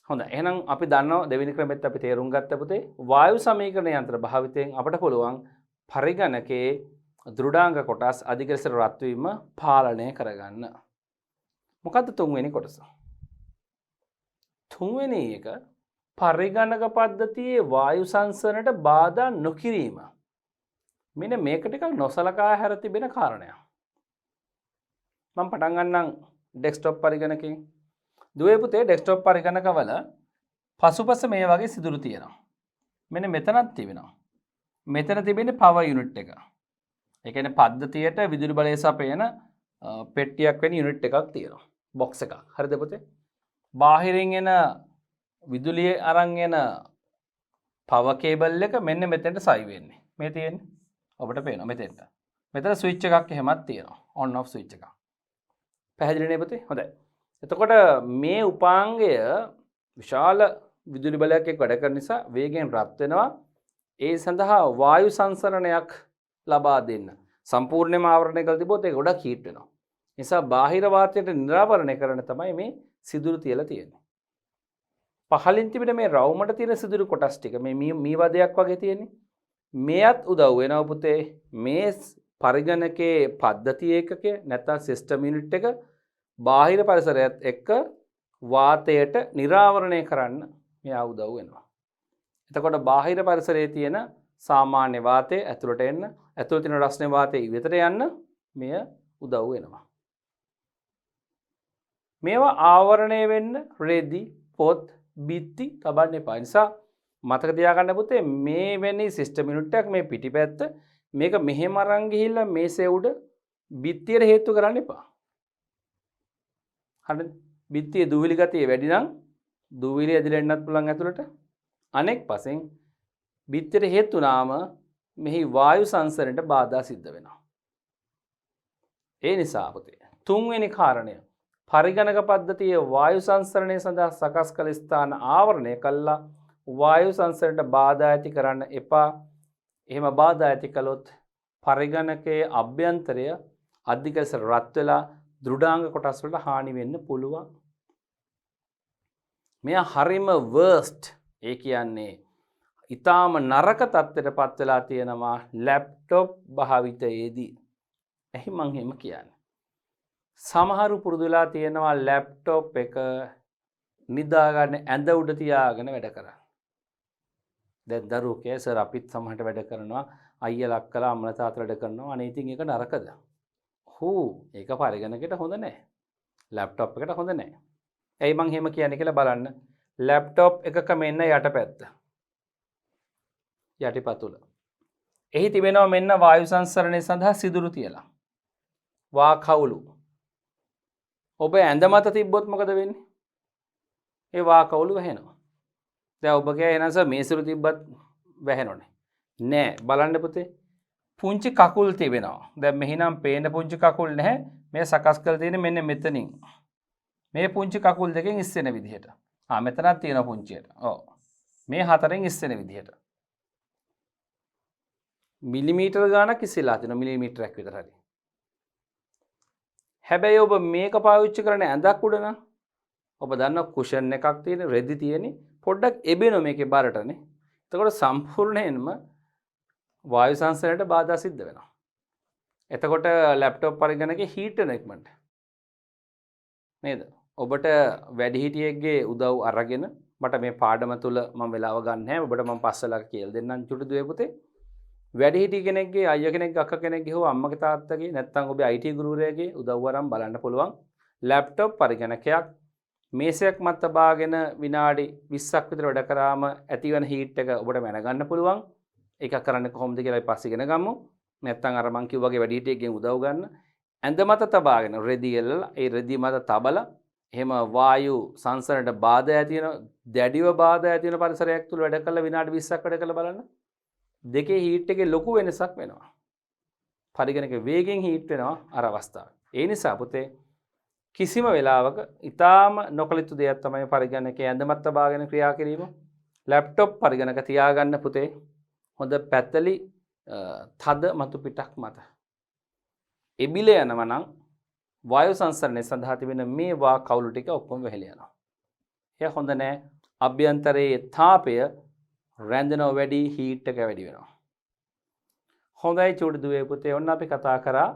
හොඳයි. එහෙනම් අපි දන්නවා දෙවෙනි ක්‍රමෙත් අපි තේරුම් ගත්ත පුතේ වායු සමීකරණ යන්ත්‍ර භාවිතයෙන් අපට පුළුවන් පරිගණකයේ දෘඩාංග කොටස් අධික ලෙස රත් වීම පාලනය කරගන්න. මොකද්ද තුන්වෙනි කොටස? තුන්වෙනි එක පරිගණක පද්ධතියේ වායු සංසරණයට බාධා නොකිරීම. මෙන්න මේක ටිකක් නොසලකා හැර තිබෙන කාරණයක්. මම පටන් ගන්නම් ඩෙස්ක්ටොප් පරිගණකයෙන්. දුවේ පුතේ ඩෙස්ක්ටොප් පරිගණකවල පසුපස මේ වගේ සිදුරු තියෙනවා. මෙන්න මෙතනක් තිබෙනවා. මෙතන තිබෙන්නේ පවර් යුනිට් එක. ඒ කියන්නේ පද්ධතියට විදුලි බලය සපයන පෙට්ටියක් වෙන යුනිට් එකක් තියෙනවා. බොක්ස් එකක්. හරිද පුතේ? බාහිරින් එන විදුලිය අරන් එන පවර් කේබල් එක මෙන්න මෙතෙන්ට සයි වෙන්නේ. මේ තියෙන්නේ. ඔබට පේනවා මෙතෙන්ට. මෙතන ස්විච් එකක් එහෙමත් තියෙනවා. ඔන් ඔෆ් ස්විච් එකක්. පැහැදිලි නේ පුතේ? හොඳයි. එතකොට මේ උපාංගය විශාල විදුලි බලයක් එක්ක වැඩ කරන නිසා වේගයෙන් රත් වෙනවා. ඒ සඳහා වායු සංසරණයක් ලබා දෙන්න. සම්පූර්ණයෙන්ම ආවරණය කරලා තිබොත් ඒක ගොඩක් හීට් වෙනවා. ඒ නිසා බාහිර වාතයට නිරාවරණය කරන තමයි මේ සිදුරු තියලා තියෙන්නේ. පහලින් තිබෙන මේ රවුමට තියෙන සිදුරු කොටස් ටික මේ මීවදයක් වගේ තියෙන්නේ. මේත් උදව් වෙනවා පුතේ මේ පරිගණකයේ පද්ධති ඒකකය නැත්නම් සිස්ටම් යුනිට් එක බාහිර පරිසරයත් එක්ක වාතයට නිරාවරණය කරන්න මෙයා උදව් වෙනවා. එතකොට බාහිර පරිසරයේ තියෙන සාමාන්‍ය වාතය ඇතුළට එන්න, ඇතුළේ තියෙන රස්නේ වාතය ඉවතට යන්න මෙය උදව් වෙනවා. මේවා ආවරණය වෙන්න රෙදි, පොත්, බිත්ති තබන්න එපා. නිසා මතක තියාගන්න පුතේ මේ වෙන්නේ සිස්ටම් යුනිට් එකක් මේ පිටිපැත්ත මේක මෙහෙම අරන් ගිහිල්ලා මේසේ උඩ බිත්තියට හේතු කරන්න එපා. හරිද? බිත්තියේ දූවිලි ගතිය වැඩි නම් දූවිලි ඇදලා එන්නත් පුළුවන් ඇතුළට. අනෙක් පසෙන් බිත්තියට හේතු වුණාම මෙහි වායු සංසරණයට බාධා සිද්ධ වෙනවා. ඒ නිසා පුතේ තුන්වෙනි කාරණය පරිගණක පද්ධතියේ වායු සංසරණය සඳහා සකස් කළ ස්ථාන ආවරණය කළා වායු සංසරණයට බාධා ඇති කරන්න එපා. එහෙම බාධා ඇති කළොත් පරිගණකයේ අභ්‍යන්තරය අධික ලෙස රත් වෙලා දෘඩාංග කොටස් වලට හානි වෙන්න පුළුවන්. මෙයා හරිම වර්ස්ට්. ඒ කියන්නේ ඊටාම නරක තත්ත්වයට පත් වෙලා තියෙනවා ලැප්ටොප් භාවිතයේදී. එහි මං එහෙම කියන්නේ. සමහරු පුරුදු වෙලා තියෙනවා ලැප්ටොප් එක නිදා ගන්න ඇඳ උඩ තියාගෙන වැඩ කරන්න. දැන් දරුවෝ කිය සර් අපිත් සමහරට වැඩ කරනවා අයියලා අක්කලා අම්මලා තාත්තලා වැඩ කරනවා අනේ ඉතින් ඒක නරකද? ඒක පරිගණකයට හොඳ නැහැ. ලැප්ටොප් එකට හොඳ නැහැ. ඇයි මං එහෙම කියන්නේ කියලා බලන්න. ලැප්ටොප් එකක මෙන්න යටපැත්ත. යටිපතුල. එහි තිබෙනවා මෙන්න වායු සංසරණය සඳහා සිදුරු තියලා. වා කවුළු. ඔබ ඇඳ මත තිබ්බොත් මොකද වෙන්නේ? ඒ වා කවුළු වැහෙනවා. දැන් ඔබ කිය එනස මේසුරු තිබ්බත් වැහෙනෝනේ. නෑ බලන්න පුතේ. පුංචි කකුල් තිබෙනවා. දැන් මෙහිනම් පේන පුංචි කකුල් නැහැ. මේ සකස් කරලා තියෙන්නේ මෙන්න මෙතනින්. මේ පුංචි කකුල් දෙකෙන් ඉස්සෙන විදිහට. මෙතනක් තියෙනවා පුංචියට. ඔව්. මේ හතරෙන් ඉස්සෙන විදිහට. මිලිමීටර ගානක් ඉස්සෙලා තියෙනවා මිලිමීටරයක් විතර හරි. හැබැයි ඔබ මේක පාවිච්චි කරන්නේ ඇඳක් උඩ නම් ඔබ දන්නවා කුෂන් එකක් තියෙන රෙදි තියෙන්නේ පොඩ්ඩක් එබෙනවා මේකේ බරටනේ. එතකොට සම්පූර්ණයෙන්ම වායු සංසරණයට බාධා සිද්ධ වෙනවා. එතකොට ලැප්ටොප් පරිගණකේ හීට් වෙන ඉක්මනට. නේද? ඔබට වැඩිහිටියෙක්ගේ උදව් අරගෙන මට මේ පාඩම තුල මම වෙලාව ගන්න නැහැ. ඔබට මම පස්සලා කියලා දෙන්නම් චුටි දුවේ පුතේ. වැඩිහිටි කෙනෙක්ගේ අයියා කෙනෙක්ගේ අක්කා කෙනෙක්ගේ හෝ අම්මගේ තාත්තගේ නැත්නම් ඔබේ IT ගුරුවරයාගේ උදව් අරන් බලන්න පුළුවන්. ලැප්ටොප් පරිගණකයක් මේසයක් මත තබාගෙන විනාඩි 20ක් විතර වැඩ කරාම ඇතිවන හීට් එක ඔබට මැනගන්න පුළුවන්. ඒක කරන්නේ කොහොමද කියලා පස්සේ ඉගෙන ගමු. නැත්නම් අර මං කිව්වාගේ වැඩිහිටියෙක්ගෙන් උදව් ගන්න. ඇඳ මත තබාගෙන රෙදි එල්ලලා ඒ රෙදි මත තබලා එහෙම වායු සංසරණයට බාධා ඇති වෙන දැඩිව බාධා ඇති වෙන පරිසරයක් තුල වැඩ කළා විනාඩි 20ක් වැඩ කළා බලන්න. දෙකේ හීට් එකේ ලොකු වෙනසක් වෙනවා. පරිගණක වේගෙන් හීට් වෙනවා අර අවස්ථාවේ. ඒ නිසා පුතේ කිසිම වෙලාවක ඊටාම නොකළ යුතු දෙයක් තමයි පරිගණකයේ ඇඳමත් තබාගෙන ක්‍රියා කිරීම. ලැප්ටොප් පරිගණක තියාගන්න පුතේ හොඳ පැතලි තද මතු පිටක් මත. එබිල යනවා නම් වායු සංසරණය සඳහා තිබෙන මේ වා කවුළු ටික ඔක්කොම වැහිලා යනවා. එය හොඳ නෑ. අභ්‍යන්තරයේ තාපය රැඳෙනවා වැඩි හීට් එක වැඩි වෙනවා. හොඳයි චූටි දුවේ පුතේ ඔන්න අපි කතා කරා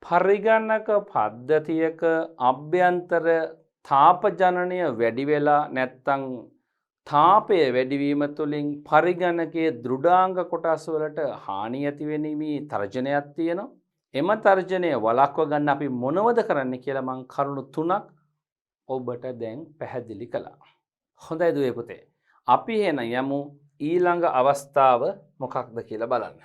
පරිගණක පද්ධතියක අභ්‍යන්තර තාප ජනනය වැඩි වෙලා නැත්තම් තාපය වැඩිවීම තුළින් පරිගණකයේ දෘඩාංග කොටස් වලට හානි ඇති වෙනීමේ තර්ජනයක් තියෙනවා. එම තර්ජනය වළක්ව ගන්න අපි මොනවද කරන්න කියලා මම කරුණු තුනක් ඔබට දැන් පැහැදිලි කළා. හොඳයි දුවේ පුතේ. අපි එහෙනම් යමු ඊළඟ අවස්ථාව මොකක්ද කියලා බලන්න.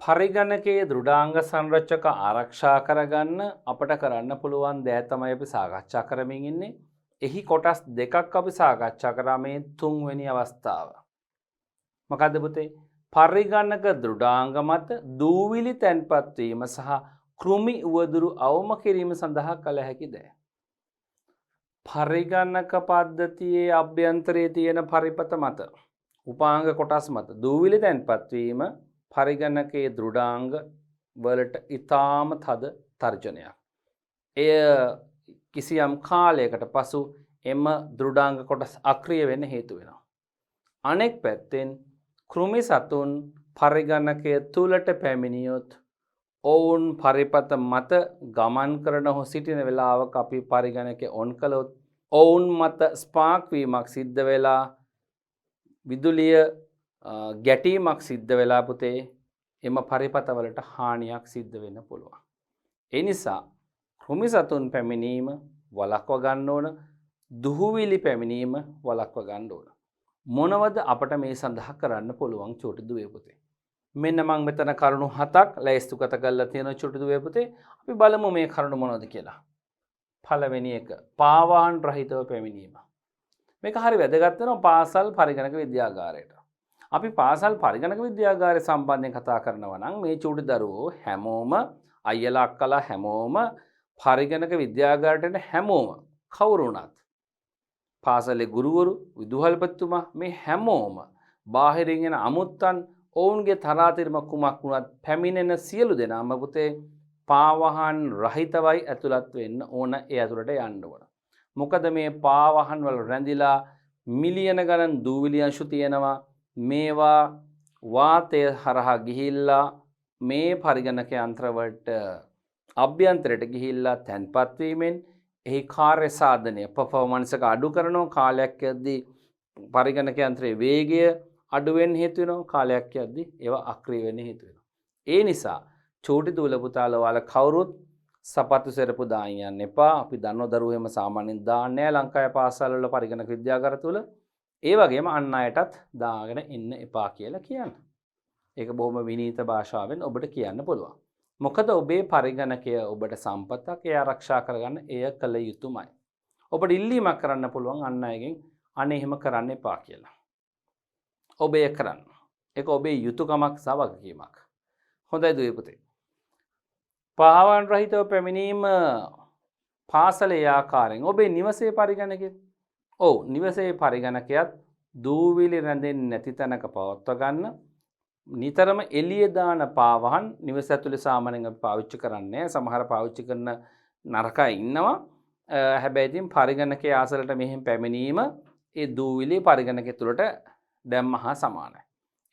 පරිගණකයේ දෘඩාංග සංරචක ආරක්ෂා කරගන්න අපට කරන්න පුළුවන් දෑ තමයි අපි සාකච්ඡා කරමින් ඉන්නේ. එහි කොටස් දෙකක් අපි සාකච්ඡා කරා මේ තුන්වෙනි අවස්ථාව. මොකද්ද පුතේ? පරිගණක දෘඩාංග මත දූවිලි තැන්පත් වීම සහ කෘමි උවදුරු අවම කිරීම සඳහා කළ හැකි දෑ. පරිගණක පද්ධතියේ අභ්‍යන්තරයේ තියෙන පරිපත මත උපාංග කොටස් මත දූවිලි තැන්පත් වීම පරිගණකයේ දෘඩාංග වලට ඊටාම තද තර්ජනයක්. එය කිසියම් කාලයකට පසු එම දෘඩාංග කොටස් අක්‍රිය වෙන්න හේතු වෙනවා. අනෙක් පැත්තෙන් කෘමි සතුන් පරිගණකය තුලට පැමිණියොත් ඔවුන් පරිපත මත ගමන් කරන හෝ සිටින වෙලාවක අපි පරිගණකය ඔන් කළොත් ඔවුන් මත ස්පාර්ක් වීමක් සිද්ධ වෙලා විදුලිය ගැටීමක් සිද්ධ වෙලා පුතේ එම පරිපතවලට හානියක් සිද්ධ වෙන්න පුළුවන්. ඒ නිසා කෘමි සතුන් පැමිණීම වළක්ව ගන්න ඕන. දුහුවිලි පැමිණීම වළක්ව ගන්න ඕන. මොනවද අපට මේ සඳහා කරන්න පුළුවන් චූටි දුවේ පුතේ? මෙන්න මම මෙතන කරුණු 7ක් ලැයිස්තුගත කරලා තියෙනවා චූටි දුවේ පුතේ. අපි බලමු මේ කරුණු මොනවද කියලා. පළවෙනි එක පාවාන් රහිතව පැමිණීම. මේක හරි වැදගත් වෙනවා පාසල් පරිගණක විද්‍යාගාරයට. අපි පාසල් පරිගණක විද්‍යාගාරය සම්බන්ධයෙන් කතා කරනවා නම් මේ චූටි දරුවෝ හැමෝම අයියලා අක්කලා හැමෝම පරිගණක විද්‍යාගාරයට හැමෝම කවුරු වුණත් පාසලේ ගුරුවරු විදුහල්පතිතුමා මේ හැමෝම බාහිරින් එන අමුත්තන් ඔවුන්ගේ තරාතිරම කුමක් වුණත් පැමිණෙන සියලු දෙනාම පුතේ පාවහන් රහිතවයි ඇතුළත් වෙන්න ඕන ඒ ඇතුළට යන්න ඕන. මොකද මේ පාවහන් වල රැඳිලා මිලියන ගණන් දූවිලි අංශු තියෙනවා. මේවා වාතය හරහා ගිහිල්ලා මේ පරිගණක යන්ත්‍රවලට අභ්‍යන්තරයට ගිහිල්ලා තැන්පත් වීමෙන් එහි කාර්ය සාධනය පර්ෆෝමන්ස් එක අඩු කරනවා. කාලයක් යද්දී පරිගණක යන්ත්‍රයේ වේගය අඩු වෙන්න හේතු වෙනවා. කාලයක් යද්දී ඒවා අක්‍රිය වෙන්න හේතු වෙනවා. ඒ නිසා චූටි දූල පුතාලා ඔයාලා කවුරුත් සපත්තු සෙරපු දාන් යන්න එපා. අපි දන්නව දරුවෝ එහෙම සාමාන්‍යයෙන් දාන්නේ නැහැ ලංකාවේ පාසල් වල පරිගණක විද්‍යාගාර තුල. ඒ වගේම අන් අයටත් දාගෙන ඉන්න එපා කියලා කියන්න. ඒක බොහොම විනීත භාෂාවෙන් ඔබට කියන්න පුළුවන්. මොකද ඔබේ පරිගණකය ඔබට සම්පතක්. ඒ ආරක්ෂා කරගන්න එය කළ යුතුමයි. ඔබට ඉල්ලීමක් කරන්න පුළුවන් අන් අයගෙන් අනේ එහෙම කරන්න එපා කියලා. ඔබ එය කරන්න. ඒක ඔබේ යුතුයකමක් සහ වගකීමක්. හොඳයි දුවේ පුතේ. පාවන් රහිතව පැමිණීම පාසලේ ආකාරයෙන් ඔබේ නිවසේ පරිගණකය. ඔව් නිවසේ පරිගණකයත් දූවිලි රැඳෙන්නේ නැති තැනක පවත්වා ගන්න. නිතරම එළිය දාන පාවහන් නිවස ඇතුලේ සාමාන්‍යයෙන් අපි පාවිච්චි කරන්නේ. සමහර පාවිච්චි කරන නරකයි ඉන්නවා. හැබැයි ඉතින් පරිගණකයේ ආසලට මෙහෙම පැමිණීම ඒ දූවිලි පරිගණකය තුළට දැම්ම හා සමානයි.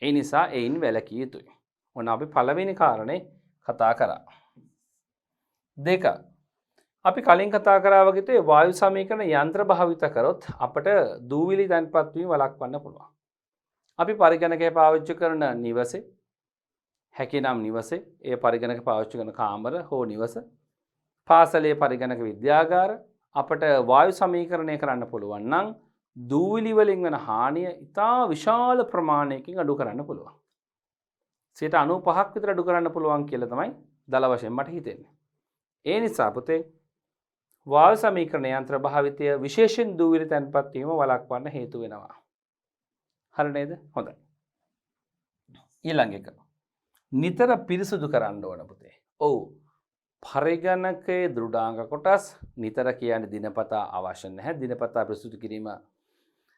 ඒ නිසා එයින් වැළකී යුතුයි. ඔන්න අපි පළවෙනි කාරණේ කතා කරා. දෙක අපි කලින් කතා කරා වගේ තේ වායු සමීකරණ යන්ත්‍ර භාවිත කරොත් අපට දූවිලි තැන්පත් වීම වළක්වන්න පුළුවන්. අපි පරිගණකය පාවිච්චි කරන නිවසේ හැකිනම් නිවසේ ඒ පරිගණක පාවිච්චි කරන කාමර හෝ නිවස පාසලේ පරිගණක විද්‍යාගාර අපට වායු සමීකරණය කරන්න පුළුවන් නම් දූවිලි වලින් වෙන හානිය ඉතා විශාල ප්‍රමාණයකින් අඩු කරන්න පුළුවන්. 95ක් විතර අඩු කරන්න පුළුවන් කියලා තමයි දල වශයෙන් මට හිතෙන්නේ. ඒ නිසා පුතේ වායු සමීකරණ යන්ත්‍ර භාවිතය විශේෂයෙන් දූවිලි තැන්පත් වීම වළක්වන්න හේතු වෙනවා. හරි නේද? හොඳයි. ඊළඟ එක. නිතර පිරිසුදු කරන්න ඕන පුතේ. ඔව්. පරිගණකයේ දෘඩාංග කොටස් නිතර කියන්නේ දිනපතා අවශ්‍ය නැහැ. දිනපතා පිරිසුදු කිරීම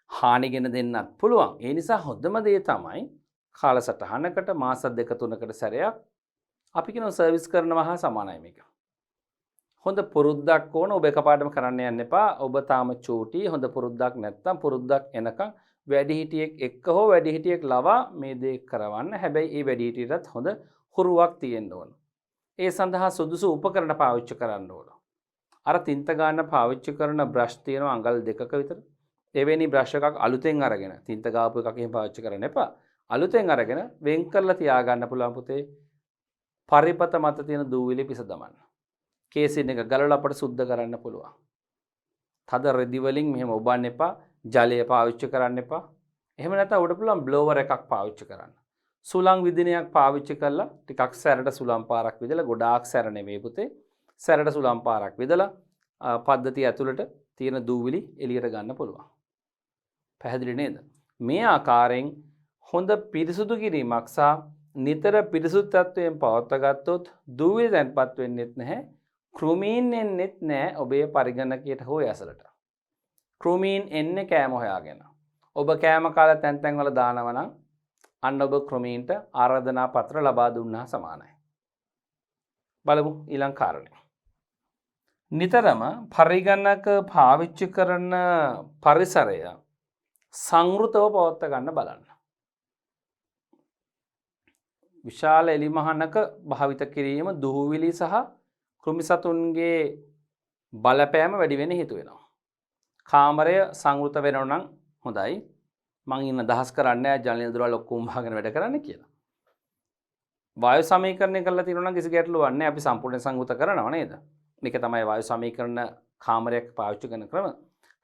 හානිගෙන දෙන්නත් පුළුවන්. ඒ නිසා හොඳම දේ තමයි කාලසටහනකට මාස 2-3කට සැරයක් අපි කියන සර්විස් කරනවා හා සමානයි මේක. හොඳ පුරුද්දක් ඕන. ඔබ එකපාරටම කරන්න යන්න එපා. ඔබ තාම චූටි. හොඳ පුරුද්දක් නැත්නම් පුරුද්දක් එනකන් වැඩිහිටියෙක් එක්ක හෝ වැඩිහිටියෙක් ලවා මේ දේ කරවන්න. හැබැයි ඒ වැඩිහිටියටත් හොඳ හුරුවක් තියෙන්න ඕන. ඒ සඳහා සුදුසු උපකරණ පාවිච්චි කරන්න ඕන. අර තින්ත ගන්න පාවිච්චි කරන බ්‍රෂ් තියෙනවා අඟල් 2ක විතර. එවැනි බ්‍රෂ් එකක් අලුතෙන් අරගෙන තින්ත ගාපු එකක් එහෙම පාවිච්චි කරන්න එපා. අලුතෙන් අරගෙන වෙන් කරලා තියාගන්න පුළුවන් පුතේ. පරිපත මත තියෙන දූවිලි පිස දමන්න. කේසින් එක ගලවලා අපට සුද්ධ කරන්න පුළුවන්. තද රෙදි වලින් මෙහෙම ඔබන්න එපා. ජලය පාවිච්චි කරන්න එපා. එහෙම නැත්නම් උඩ පුළුවන් බ්ලෝවර් එකක් පාවිච්චි කරන්න. සුළං විදිනයක් පාවිච්චි කරලා ටිකක් සැරට සුළං පාරක් විදලා ගොඩාක් සැර නෙමෙයි පුතේ. සැරට සුළං පාරක් විදලා පද්ධතිය ඇතුළට තියෙන දූවිලි එළියට ගන්න පුළුවන්. පැහැදිලි නේද? මේ ආකාරයෙන් හොඳ පිරිසුදු කිරීමක් සහ නිතර පිරිසුදු තත්වයෙන් පවත්වා ගත්තොත් දූවිලි දැන්පත් වෙන්නේත් නැහැ. කෘමීන් එන්නේත් නැහැ ඔබේ පරිගණකයට හෝ ඇසලට. කෘමීන් එන්නේ කෑම හොයාගෙන. ඔබ කෑම කාලා තැන් තැන් වල දානවා නම් අන්න ඔබ කෘමීන්ට ආරාධනා පත්‍ර ලබා දුන්නා සමානයි. බලමු ඊළඟ කාරණේ. නිතරම පරිගණක පාවිච්චි කරන පරිසරය සංවෘතව පවත්වා ගන්න බලන්න. විශාල එලිමහනක භාවිත කිරීම දුහුවිලි සහ කෘමි සතුන්ගේ බලපෑම වැඩි වෙන්න හේතු වෙනවා. කාමරය සංවෘත වෙනවා නම් හොඳයි. මං ඉන්න දහස් කරන්නේ ජනේල දොරවල් ඔක්කොම වහගෙන වැඩ කරන්න කියලා. වායු සමීකරණය කරලා තියෙනවා නම් කිසි ගැටලුවක් නැහැ. අපි සම්පූර්ණ සංවෘත කරනවා නේද? මේක තමයි වායු සමීකරණ කාමරයක් පාවිච්චි කරන ක්‍රම.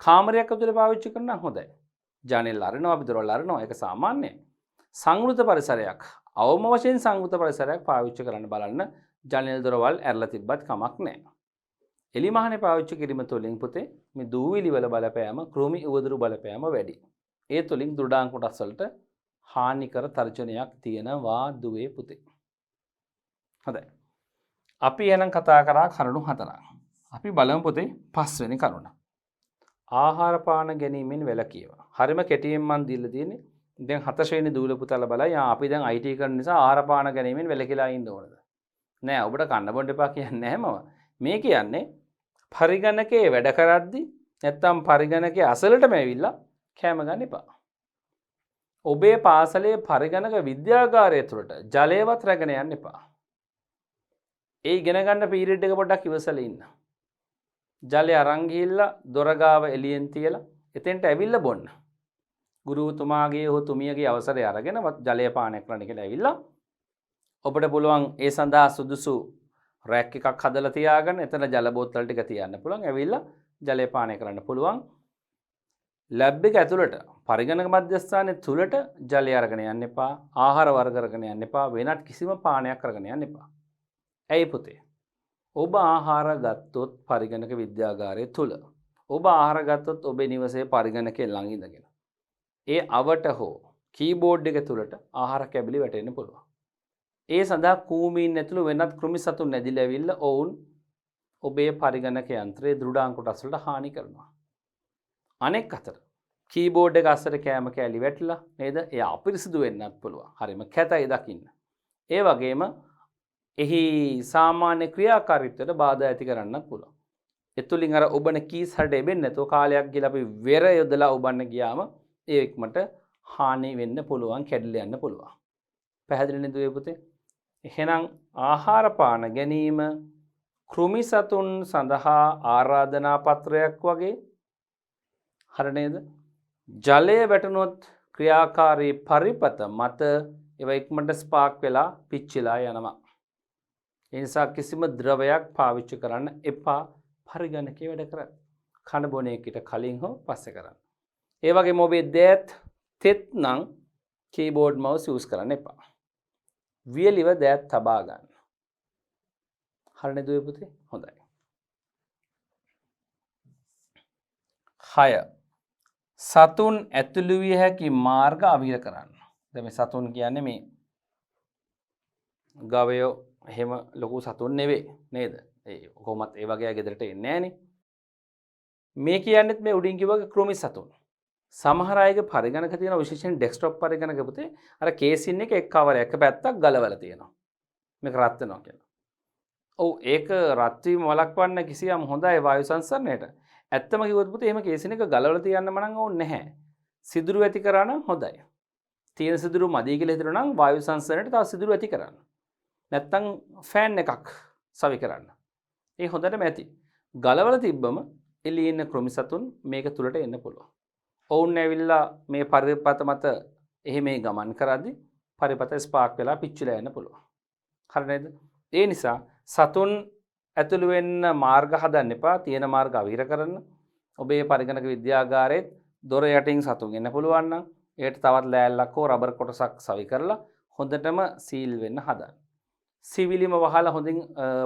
කාමරයක් ඇතුලේ පාවිච්චි කරනවා හොඳයි. ජනේල අරිනවා අපි දොරවල් අරිනවා ඒක සාමාන්‍යයි. සංවෘත පරිසරයක් අවම වශයෙන් සංවෘත පරිසරයක් පාවිච්චි කරන්න බලන්න. ජනේල දොරවල් ඇරලා තිබ්බත් කමක් නැහැ. එලිමහනේ පාවිච්චි කිරීම තුළින් පුතේ මේ දූවිලි වල බලපෑම කෘමි උවදුරු බලපෑම වැඩි. ඒ තුළින් දෘඩාංග කොටස් වලට හානිකර තර්ජනයක් තියෙනවා දුවේ පුතේ. හොඳයි. අපි එහෙනම් කතා කරා කරුණු 4ක්. අපි බලමු පුතේ පස්වෙනි කරුණ. ආහාර පාන ගැනීමෙන් වැළකීම. හරිම කෙටියෙන් මම දීලා තියෙන්නේ. දැන් 7 ශ්‍රේණි දූල පුතාලා බලයි. අපි දැන් IT කරන නිසා ආහාර පාන ගැනීමෙන් වැළකීලා ඉන්න ඕනද? නෑ ඔබට කන්න බොන්න එපා කියන්නේ නැහැ මම. මේ කියන්නේ පරිගණකයේ වැඩ කරද්දි නැත්තම් පරිගණකයේ අසලටම ඇවිල්ලා කැම ගන්න එපා. ඔබේ පාසලේ පරිගණක විද්‍යාගාරය තුළට ජලයවත් රැගෙන යන්න එපා. ඒ ඉගෙන ගන්න පීරියඩ් එක පොඩ්ඩක් ඉවසලා ඉන්න. ජලය අරන් ගිහිල්ලා දොර ගාව එළියෙන් තියලා එතෙන්ට ඇවිල්ලා බොන්න. ගුරුතුමාගේ හෝ තුමියගේ අවසරය අරගෙන ජලය පානය කරන්න කියලා ඇවිල්ලා ඔබට පුළුවන් ඒ සඳහා සුදුසු රැක් එකක් හදලා තියාගන්න. එතන ජල බෝතල් ටික තියන්න පුළුවන්. ඇවිල්ලා ජලය පානය කරන්න පුළුවන්. ලැබ් එක ඇතුළට පරිගණක මධ්‍යස්ථානයේ තුලට ජලය අරගෙන යන්න එපා. ආහාර වර්ග අරගෙන යන්න එපා. වෙනත් කිසිම පානයක් අරගෙන යන්න එපා. ඇයි පුතේ? ඔබ ආහාර ගත්තොත් පරිගණක විද්‍යාගාරය තුල ඔබ ආහාර ගත්තොත් ඔබේ නිවසේ පරිගණකයේ ළඟ ඉඳගෙන ඒ අවට හෝ කීබෝඩ් එක තුලට ආහාර කැබලි වැටෙන්න පුළුවන්. ඒ සඳහා කූමීන් ඇතුළු වෙනත් කෘමි සතුන් නැදිලා ඇවිල්ලා ඔවුන් ඔබේ පරිගණක යන්ත්‍රයේ දෘඩාංක කොටස් වලට හානි කරනවා. අනෙක් අතට කීබෝඩ් එක අස්සට කැම කැලි වැටිලා නේද? ඒ අපිරිසිදු වෙන්නත් පුළුවන්. හරිම කැතයි දකින්න. ඒ වගේම එහි සාමාන්‍ය ක්‍රියාකාරීත්වයට බාධා ඇති කරන්නත් පුළුවන්. එතුලින් අර ඔබන කීස් හඩ එබෙන්නේ නැතෝ කාලයක් ගිහලා අපි වෙර යොදලා ඔබන්න ගියාම ඒ එක්මට හානි වෙන්න පුළුවන්, කැඩිලා යන්න පුළුවන්. පැහැදිලි නේද ඔය පුතේ? එහෙනම් ආහාර පාන ගැනීම කෘමි සතුන් සඳහා ආරාධනා පත්‍රයක් වගේ හරි නේද? ජලය වැටුනොත් ක්‍රියාකාරී පරිපත මත ඒව ඉක්මනට ස්පාර්ක් වෙලා පිච්චිලා යනවා. ඒ නිසා කිසිම ද්‍රවයක් පාවිච්චි කරන්න එපා පරිගණකයේ වැඩ කරන්න. කන බොන එකට කලින් හෝ පස්සේ කරන්න. ඒ වගේම ඔබේ දෑත් තෙත් නම් කීබෝඩ් මවුස් යූස් කරන්න එපා. වියලිව දෑත් තබා ගන්න. හරි නේද ඔය පුතේ? හොඳයි. 6 සතුන් ඇතුළු විය හැකි මාර්ග අවහිර කරන්න. දැන් මේ සතුන් කියන්නේ මේ ගවයෝ එහෙම ලොකු සතුන් නෙවෙයි නේද? ඒ කොහොමත් ඒ වගේ අය ගෙදරට එන්නේ නැහනේ. මේ කියන්නේත් මේ උඩින් කිව්වා කෘමි සතුන්. සමහර අයගේ පරිගණක තියෙන විශේෂයෙන් ඩෙස්ක්ටොප් පරිගණක පුතේ අර කේසින් එක කවරයක් එක පැත්තක් ගලවලා තියෙනවා. මේක රත් වෙනවා කියලා. ඔව් ඒක රත් වීම වළක්වන්න කිසියම් හොඳයි වායු සංසරණයට. ඇත්තම කිව්වොත් පුතේ එහෙම කේසින් එක ගලවලා තියන්න මනම් ඕනේ නැහැ. සිදුරු ඇති කරා නම් හොඳයි. තියෙන සිදුරු මදි කියලා හිතනවා නම් වායු සංසරණයට තව සිදුරු ඇති කරන්න. නැත්තම් ෆෑන් එකක් සවි කරන්න. ඒ හොඳටම ඇති. ගලවලා තිබ්බම එළියේ ඉන්න කෘමි සතුන් මේක තුලට එන්න පුළුවන්. ඔවුන් ඇවිල්ලා මේ පරිපත මත එහෙම ගමන් කරද්දී පරිපත ස්පාර්ක් වෙලා පිච්චිලා යන්න පුළුවන්. හරි නේද? ඒ නිසා සතුන් ඇතුළු වෙන්න මාර්ග හදන්න එපා. තියෙන මාර්ග අවහිර කරන්න. ඔබේ පරිගණක විද්‍යාගාරයේ දොර යටින් සතුන් එන්න පුළුවන් නම් ඒකට තවත් ලෑල්ලක් හෝ රබර් කොටසක් සවි කරලා හොඳටම සීල් වෙන්න හදන්න. සිවිලිම වහලා හොඳින්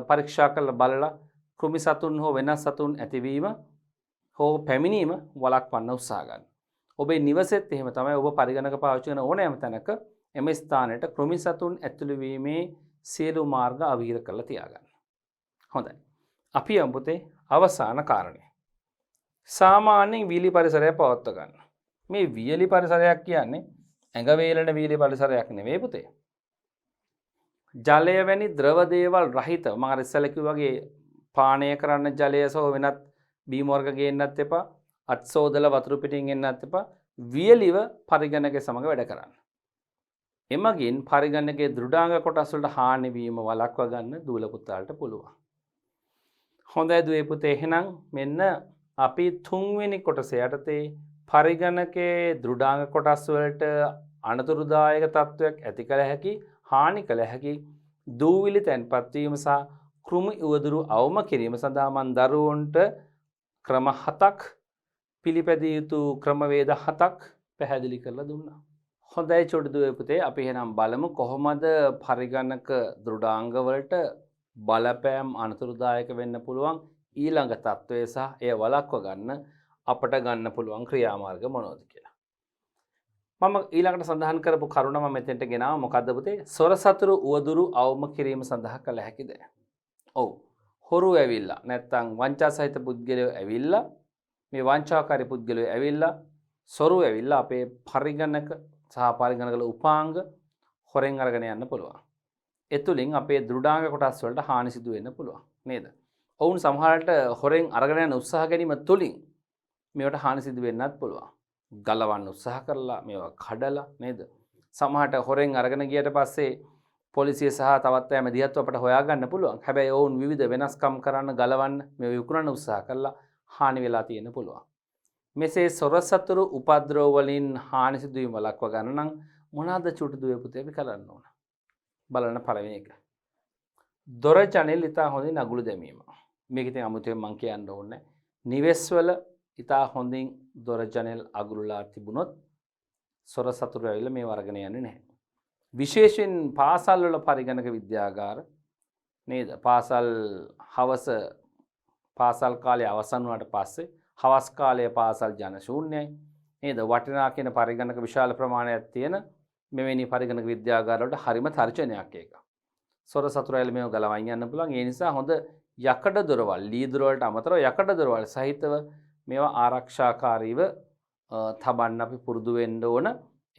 පරීක්ෂා කරලා බලලා කෘමි සතුන් හෝ වෙනස් සතුන් ඇතිවීම හෝ පැමිණීම වළක්වන්න උත්සාහ ගන්න. ඔබේ නිවසෙත් එහෙම තමයි. ඔබ පරිගණක පාවිච්චි කරන ඕනෑම තැනක එම ස්ථානයට කෘමි සතුන් ඇතුළු වීමේ සියලු මාර්ග අවහිර කරලා තියාගන්න. හොඳයි. අපි යමු පුතේ අවසාන කාරණේ. සාමාන්‍යයෙන් වීලි පරිසරය පවත්වා ගන්න. මේ වියලි පරිසරයක් කියන්නේ ඇඟ වේලෙන වීලි පරිසරයක් නෙවෙයි පුතේ. ජලය වැනි ද්‍රව දේවල් රහිත මම අර ඉස්සෙල්ලා කිව්වා වගේ පානය කරන්න ජලය සහ වෙනත් බීම වර්ග ගේන්නත් එපා. අත්සෝදල වතුරු පිටින් එන්නත් එපා. වියලිව පරිගණකයේ සමග වැඩ කරන්න. එමගින් පරිගණකයේ දෘඩාංග කොටස් වලට හානි වීම වළක්වා ගන්න දූල පුතාලට පුළුවන්. හොඳයි දුවේ පුතේ. එහෙනම් මෙන්න අපි තුන්වෙනි කොටස යටතේ පරිගණකයේ දෘඩාංග කොටස් වලට අනතුරුදායක තත්වයක් ඇති කළ හැකි හානි කළ හැකි දූවිලි තැන්පත් වීම සහ කෘමි උවදුරු අවම කිරීම සඳහා මන් දරුවන්ට ක්‍රම 7ක් පිළිපැදිය යුතු ක්‍රමවේද 7ක් පැහැදිලි කරලා දුන්නා. හොඳයි චොටි දුවේ පුතේ. අපි එහෙනම් බලමු කොහොමද පරිගණක දෘඩාංග වලට බලපෑම් අනතුරුදායක වෙන්න පුළුවන් ඊළඟ තත්වය සහ එය වළක්ව ගන්න අපට ගන්න පුළුවන් ක්‍රියාමාර්ග මොනවද කියලා. මම ඊළඟට සඳහන් කරපු කරුණ මම මෙතෙන්ට ගෙනාවා. මොකද්ද පුතේ? සොර සතුරු උවදුරු අවම කිරීම සඳහා කළ හැකි දේ. ඔව්. හොරු ඇවිල්ලා නැත්තම් වංචා සහිත පුද්ගලයෝ ඇවිල්ලා මේ වංචාකාරී පුද්ගලයෝ ඇවිල්ලා සොරු ඇවිල්ලා අපේ පරිගණක සහ පරිගණකවල උපාංග හොරෙන් අරගෙන යන්න පුළුවන්. ඒ තුලින් අපේ දෘඩාංග කොටස් වලට හානි සිදු වෙන්න පුළුවන් නේද? ඔවුන් සමහරවිට හොරෙන් අරගෙන යන උත්සාහ ගැනීම තුලින් මේවට හානි සිදු වෙන්නත් පුළුවන්. ගලවන්න උත්සාහ කරලා මේවා කඩලා නේද? සමහරට හොරෙන් අරගෙන ගියට පස්සේ පොලිසිය සහ තවත් අය මැදිහත්ව අපට හොයාගන්න පුළුවන්. හැබැයි ඔවුන් විවිධ වෙනස්කම් කරන්න ගලවන්න මේ විකුණන උත්සාහ කරලා හානි වෙලා තියෙන්න පුළුවන්. මෙසේ සොර සතුරු උපද්‍රව වලින් හානි සිදු වීම වළක්වා ගන්න නම් මොනවාද චුටි දුවේ පුතේ අපි කරන්න ඕන? බලන්න පළවෙනි එක. දොර ජනෙල් ඉතා හොඳින් අගුළු දැමීම. මේක ඉතින් අමුතුවෙන් මම කියන්න ඕනේ. නිවෙස්වල ඉතා හොඳින් දොර ජනෙල් අගුළුලා තිබුණොත් සොර සතුරු ඇවිල්ලා මේව අරගෙන යන්නේ නැහැ. විශේෂයෙන් පාසල් වල පරිගණක විද්‍යාගාර නේද? හවස පාසල් කාලය අවසන් වුණාට පස්සේ හවස් කාලයේ පාසල් ජන ශූන්‍යයි නේද? වටිනා කියන පරිගණක විශාල ප්‍රමාණයක් තියෙන මෙවැනි පරිගණක විද්‍යාගාර වලට හරිම තර්ජනයක් ඒක. සොර සතුරු ඇවිල්ලා මේව ගලවන්න යන්න පුළුවන්. ඒ නිසා හොඳ යකඩ දොරවල්, ලී දොරවලට අමතරව යකඩ දොරවල් සහිතව මේවා ආරක්ෂාකාරීව තබන්න අපි පුරුදු වෙන්න ඕන.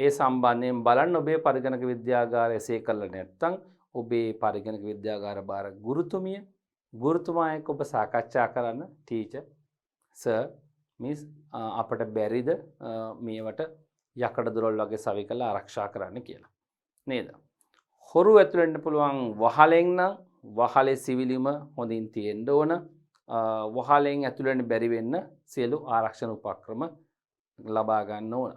ඒ සම්බන්ධයෙන් බලන්න ඔබේ පරිගණක විද්‍යාගාරය එසේ කළා නැත්නම් ඔබේ පරිගණක විද්‍යාගාර බාර ගුරුතුමා එක්ක ඔබ සාකච්ඡා කරන්න ටීචර් සර් මිස් අපට බැරිද මේවට යකඩ දොරවල් වගේ සවි කරලා ආරක්ෂා කරන්න කියලා නේද? හොරු ඇතුළට එන්න පුළුවන් වහලෙන් නම් වහලේ සිවිලිම හොඳින් තියෙන්න ඕන. වහලෙන් ඇතුළට එන්න බැරි වෙන්න සියලු ආරක්ෂණ උපක්‍රම ලබා ගන්න ඕන.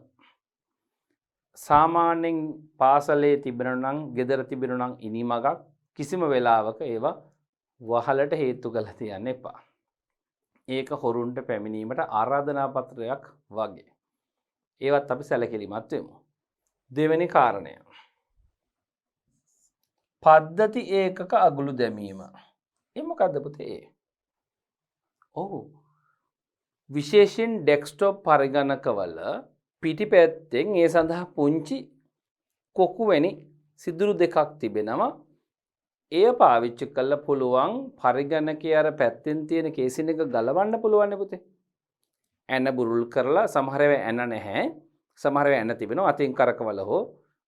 සාමාන්‍යයෙන් පාසලේ තිබෙනවා නම්, ගෙදර තිබෙනවා නම් ඉනිමගක් කිසිම වෙලාවක ඒවා වහලට හේතු කරලා තියන්න එපා. ඒක හොරුන්ට පැමිණීමට ආරාධනා පත්‍රයක් වගේ. ඒවත් අපි සැලකිලිමත් වෙමු. දෙවෙනි කාරණය. පද්ධති ඒකක අගුළු දැමීම. ඒ මොකද්ද පුතේ? ඔව්. විශේෂයෙන් ඩෙස්ක්ටොප් පරිගණකවල පිටිපැත්තෙන් ඒ සඳහා පුංචි කොකු වැනි සිදුරු දෙකක් තිබෙනවා. එය පාවිච්චි කරලා පුළුවන් පරිගණකයේ අර පැත්තෙන් තියෙන කේසින් එක ගලවන්න පුළුවන් නේ පුතේ. ඇන බුරුල් කරලා සමහර ඒවා ඇන නැහැ. සමහර ඒවා ඇන තිබෙනවා. අතින් කරකවල හෝ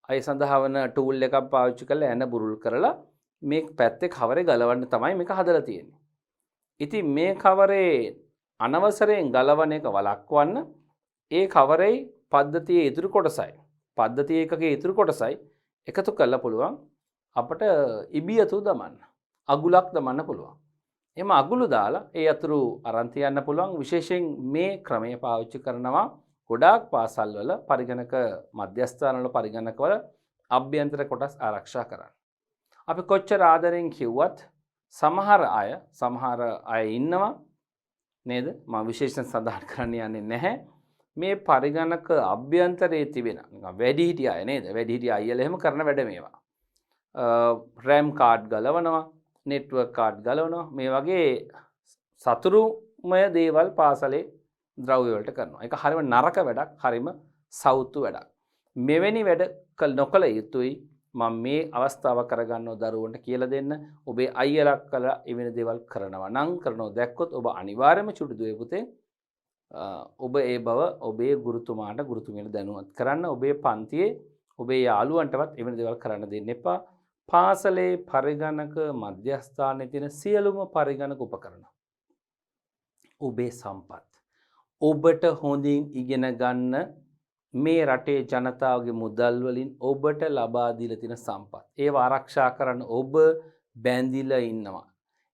අය සඳහා වන ටූල් එකක් පාවිච්චි කරලා ඇන බුරුල් කරලා මේ පැත්තේ කවරේ ගලවන්න තමයි මේක හදලා තියෙන්නේ. ඉතින් මේ කවරේ අනවසරයෙන් ගලවන එක වළක්වන්න ඒ කවරේ පද්ධතියේ ඉතුරු කොටසයි පද්ධති ඒකකයේ ඉතුරු කොටසයි එකතු කරලා පුළුවන් අපට ඉබියතු දමන්න අගුලක් දමන්න පුළුවන්. එම අගුළු දාලා ඒ අතුරු අරන් තියන්න පුළුවන්. විශේෂයෙන් මේ ක්‍රමය පාවිච්චි කරනවා ගොඩාක් පාසල් වල පරිගණක මධ්‍යස්ථාන වල පරිගණකවල අභ්‍යන්තර කොටස් ආරක්ෂා කරන්න. අපි කොච්චර ආදරෙන් කිව්වත් සමහර අය ඉන්නවා නේද? මම විශේෂයෙන් සඳහන් කරන්න යන්නේ නැහැ. මේ පරිගණක අභ්‍යන්තරයේ තිබෙන වැඩිහිටි අය නේද? වැඩිහිටි අයලා එහෙම කරන වැඩ මේවා. RAM කාඩ් ගලවනවා, නෙට්වර්ක් කාඩ් ගලවනවා. මේ වගේ සතුරුමය දේවල් පාසලේ ද්‍රව්‍ය වලට කරනවා. ඒක හරිම නරක වැඩක්, හරිම සෞතු වැඩක්. මෙවැනි වැඩ නොකළ යුතුයි. මම මේ අවස්ථාව කරගන්නව දරුවන්ට කියලා දෙන්න. ඔබේ අයියලා කළා එවැනි දේවල් කරනවා නම් කරනව දැක්කොත් ඔබ අනිවාර්යයෙන්ම චුටි දුවේ පුතේ ඔබ ඒ බව ඔබේ ගුරුතුමාට ගුරුතුමියට දැනුවත් කරන්න. ඔබේ පන්තියේ ඔබේ යාළුවන්ටවත් එවැනි දේවල් කරන්න දෙන්න එපා. පාසලේ පරිගණක මධ්‍යස්ථානයේ තියෙන සියලුම පරිගණක උපකරණ ඔබේ සම්පත්. ඔබට හොඳින් ඉගෙන ගන්න මේ රටේ ජනතාවගේ මුදල් වලින් ඔබට ලබා දීලා තියෙන සම්පත්. ඒව ආරක්ෂා කරන්න ඔබ බැඳිලා ඉන්නවා.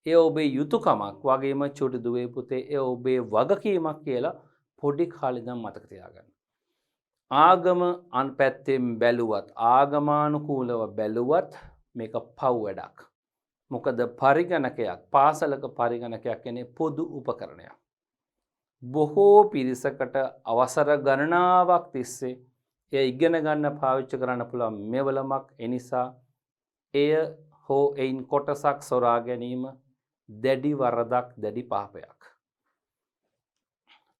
ඒ ඔබේ යුතුයකමක් වගේම චුටි දුවේ පුතේ ඒ ඔබේ වගකීමක් කියලා පොඩි කාලේ ඉඳන් මතක තියාගන්න. ආගම අන්පැත්තෙන් බැලුවත් ආගමානුකූලව බැලුවත් මේක පව් වැඩක්. මොකද පරිගණකයක් පාසලක පරිගණකයක් කියන්නේ පොදු උපකරණයක්. බොහෝ පිරිසකට අවසර ගණනාවක් තිස්සේ එය ඉගෙන ගන්න පාවිච්චි කරන්න පුළුවන් මෙවලමක්. එනිසා එය හෝ එයින් කොටසක් සොරා ගැනීම දැඩි වරදක්, දැඩි පාපයක්.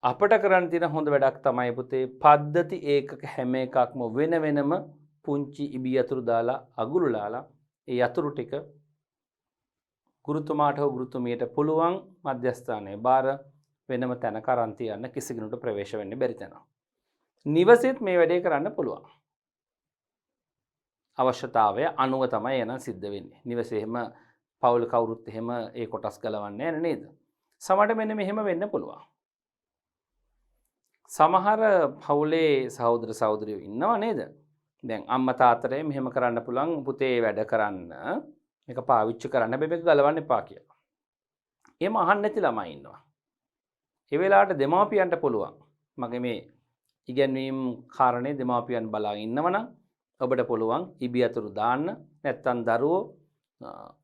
අපට කරන්න තියෙන හොඳ වැඩක් තමයි පුතේ පද්ධති ඒකක හැම එකක්ම වෙන වෙනම පුංචි ඉබි යතුරු දාලා අගුරු ලාලා ඒ යතුරු ටික ගුරුතුමාට හෝ ගුරුතුමියට පුළුවන් මධ්‍යස්ථානයේ බාර වෙනම තැනක අරන් තියන්න කිසි කෙනෙකුට ප්‍රවේශ වෙන්න බැරි තැන. නිවසේත් මේ වැඩේ කරන්න පුළුවන්. අවශ්‍යතාවය අනුව තමයි එන සිද්ධ වෙන්නේ. නිවසේ එහෙම පවුල කවුරුත් එහෙම ඒ කොටස් ගලවන්නේ නැහැ නේද? සමහරට මෙන්න මෙහෙම වෙන්න පුළුවන්. සමහර පවුලේ සහෝදර සහෝදරියෝ ඉන්නවා නේද? දැන් අම්මා තාත්තට මෙහෙම කරන්න පුළුවන් පුතේ වැඩ කරන්න මේක පාවිච්චි කරන්න හැබැයි මේක ගලවන්න එපා කියලා. එහෙම අහන්න නැති ළමයි ඉන්නවා. ඒ වෙලාවට දෙමාපියන්ට පුළුවන්. මගේ මේ ඉගැන්වීම් කාරණේ දෙමාපියන් බලාගෙන ඉන්නවනම් ඔබට පුළුවන් ඉබි අතුරු දාන්න නැත්තම් දරුවෝ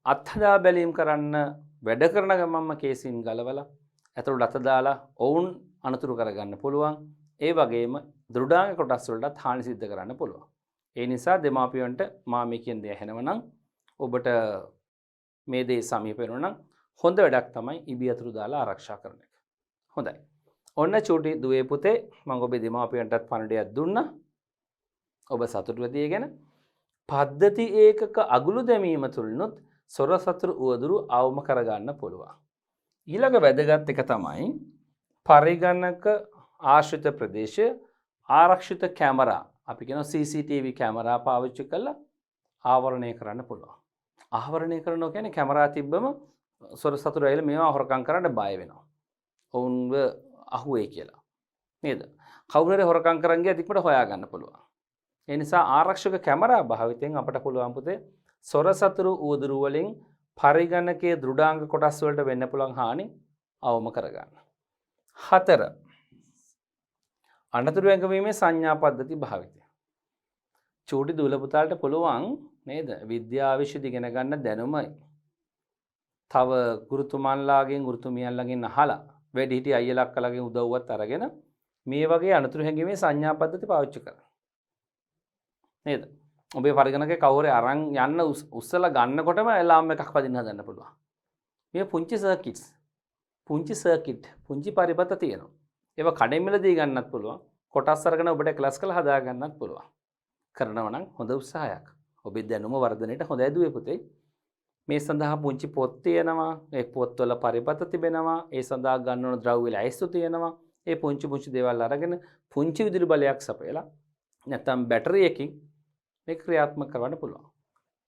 අත්හදා බැලීම් කරන්න වැඩ කරන ගමන්ම කේසින් ගලවලා ඇතුළට අත දාලා ඔවුන් අනතුරු කරගන්න පුළුවන්. ඒ වගේම දෘඩාංග කොටස් වලටත් හානි සිද්ධ කරන්න පුළුවන්. ඒ නිසා දෙමාපියන්ට මා මේ කියන දේ ඇහෙනවනම් ඔබට මේ දේ සමීප වෙනවා නම් හොඳ වැඩක් තමයි ඉබි අතුරු දාලා ආරක්ෂා කරන එක. හොඳයි. ඔන්න චූටි දුවේ පුතේ මම ඔබේ දෙමාපියන්ටත් පණිඩයක් දුන්නා. ඔබ සතුටු වෙදී ගැන පද්ධති ඒකක අගුළු දැමීම තුලිනුත් සොර සතුරු උවදුරු අවම කරගන්න පුළුවන්. ඊළඟ වැදගත් එක තමයි පරිගණක ආශ්‍රිත ප්‍රදේශ ආරක්ෂිත කැමරා අපි කියන CCTV කැමරා පාවිච්චි කරලා ආවරණය කරන්න පුළුවන්. ආවරණය කරනවා කියන්නේ කැමරා තිබ්බම සොර සතුරු ඇවිල්ලා මේවා හොරකම් කරන්න බය වෙනවා. ඔවුන්ව අහුවේ කියලා. නේද? කවුරු හරි හොරකම් කරන් ගියත් ඉක්මනට හොයා ගන්න පුළුවන්. ඒ නිසා ආරක්ෂක කැමරා භාවිතයෙන් අපට පුළුවන් පුතේ සොර සතුරු උවදුරු වලින් පරිගණකයේ දෘඩාංග කොටස් වලට වෙන්න පුළුවන් හානි අවම කරගන්න. 4. අනතුරු ඇඟවීමේ සංඥා පද්ධති භාවිතය. චූටි දුවල පුතාලට පුළුවන් නේද? විද්‍යාව විශ්ය ඉගෙන ගන්න දැනුමයි. තව ගුරුතුමන්ලාගෙන් ගුරුතුමියන්ලාගෙන් අහලා වැඩිහිටි අයියලා අක්කලාගෙන් උදව්වත් අරගෙන මේ වගේ අනතුරු හැඟීමේ සංඥා පද්ධති පාවිච්චි කරන්න. නේද? ඔබේ පරිගණකේ කවුරු අරන් යන්න උස්සලා ගන්නකොටම ඇලාම් එකක් වදින්න හදන්න පුළුවන්. මේ පුංචි සර්කිට් පුංචි පරිපත තියෙනවා. ඒවා කඩෙන් මිලදී ගන්නත් පුළුවන්. කොටස් අරගෙන ඔබට ක්ලාස් කරලා හදා ගන්නත් පුළුවන්. කරනවා නම් හොඳ උත්සාහයක්. ඔබේ දැනුම වර්ධනයට හොඳයි දුවේ පුතේ. මේ සඳහා පුංචි පොත් තියෙනවා. ඒ පොත්වල පරිපත තිබෙනවා. ඒ සඳහා ගන්න ඕන ද්‍රව්‍ය ලැයිස්තු තියෙනවා. ඒ පුංචි දේවල් අරගෙන පුංචි විදුලි බලයක් සපයලා නැත්නම් බැටරි එකකින් මේක ක්‍රියාත්මක කරන්න පුළුවන්.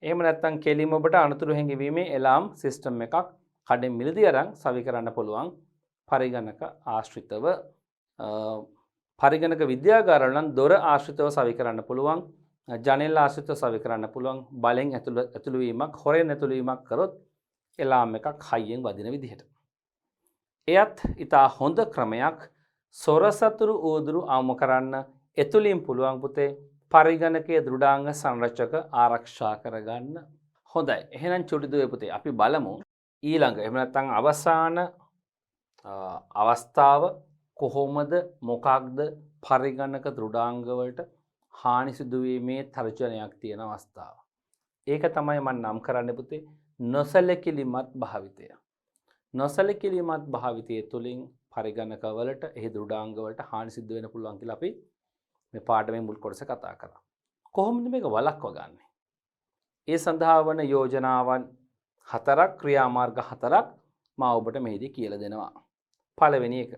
එහෙම නැත්නම් කෙලින්ම ඔබට අනතුරු හැඟවීමේ එලාම් සිස්ටම් එකක් කඩෙන් මිලදී අරන් සවි කරන්න පුළුවන්. පරිගණක ආශ්‍රිතව පරිගණක විද්‍යාගාරවල නම් දොර ආශ්‍රිතව සවි කරන්න පුළුවන්. ජනෙල් ආශ්‍රිතව සවි කරන්න පුළුවන්. බලෙන් ඇතුළු වීමක් හොරෙන් ඇතුළු වීමක් කරොත් එලාම් එකක් හයියෙන් වදින විදිහට. එයත් ඉතා හොඳ ක්‍රමයක් සොර සතුරු උවදුරු අවම කරන්න එතුලින් පුළුවන් පුතේ පරිගණකයේ දෘඩාංග සංරචක ආරක්ෂා කරගන්න. හොඳයි. එහෙනම් චුටි දුවේ පුතේ අපි බලමු ඊළඟ එහෙම නැත්නම් අවසාන අවස්ථාව කොහොමද මොකක්ද පරිගණක දෘඩාංග වලට හානි සිදු වීමේ තර්ජනයක් තියෙන අවස්ථාව. ඒක තමයි මම නම් කරන්නේ පුතේ නොසලකිලිමත් භාවිතය. නොසලකිලිමත් භාවිතය තුළින් පරිගණක වලට එහි දෘඩාංග වලට හානි සිදු වෙන්න පුළුවන් කියලා අපි මේ පාඩමේ මුල් කොටස කතා කරා. කොහොමද මේක වළක්ව ගන්නෙ? ඒ සඳහා වන යෝජනාවන් 4ක් ක්‍රියාමාර්ග 4ක් මා ඔබට මෙහිදී කියලා දෙනවා. පළවෙනි එක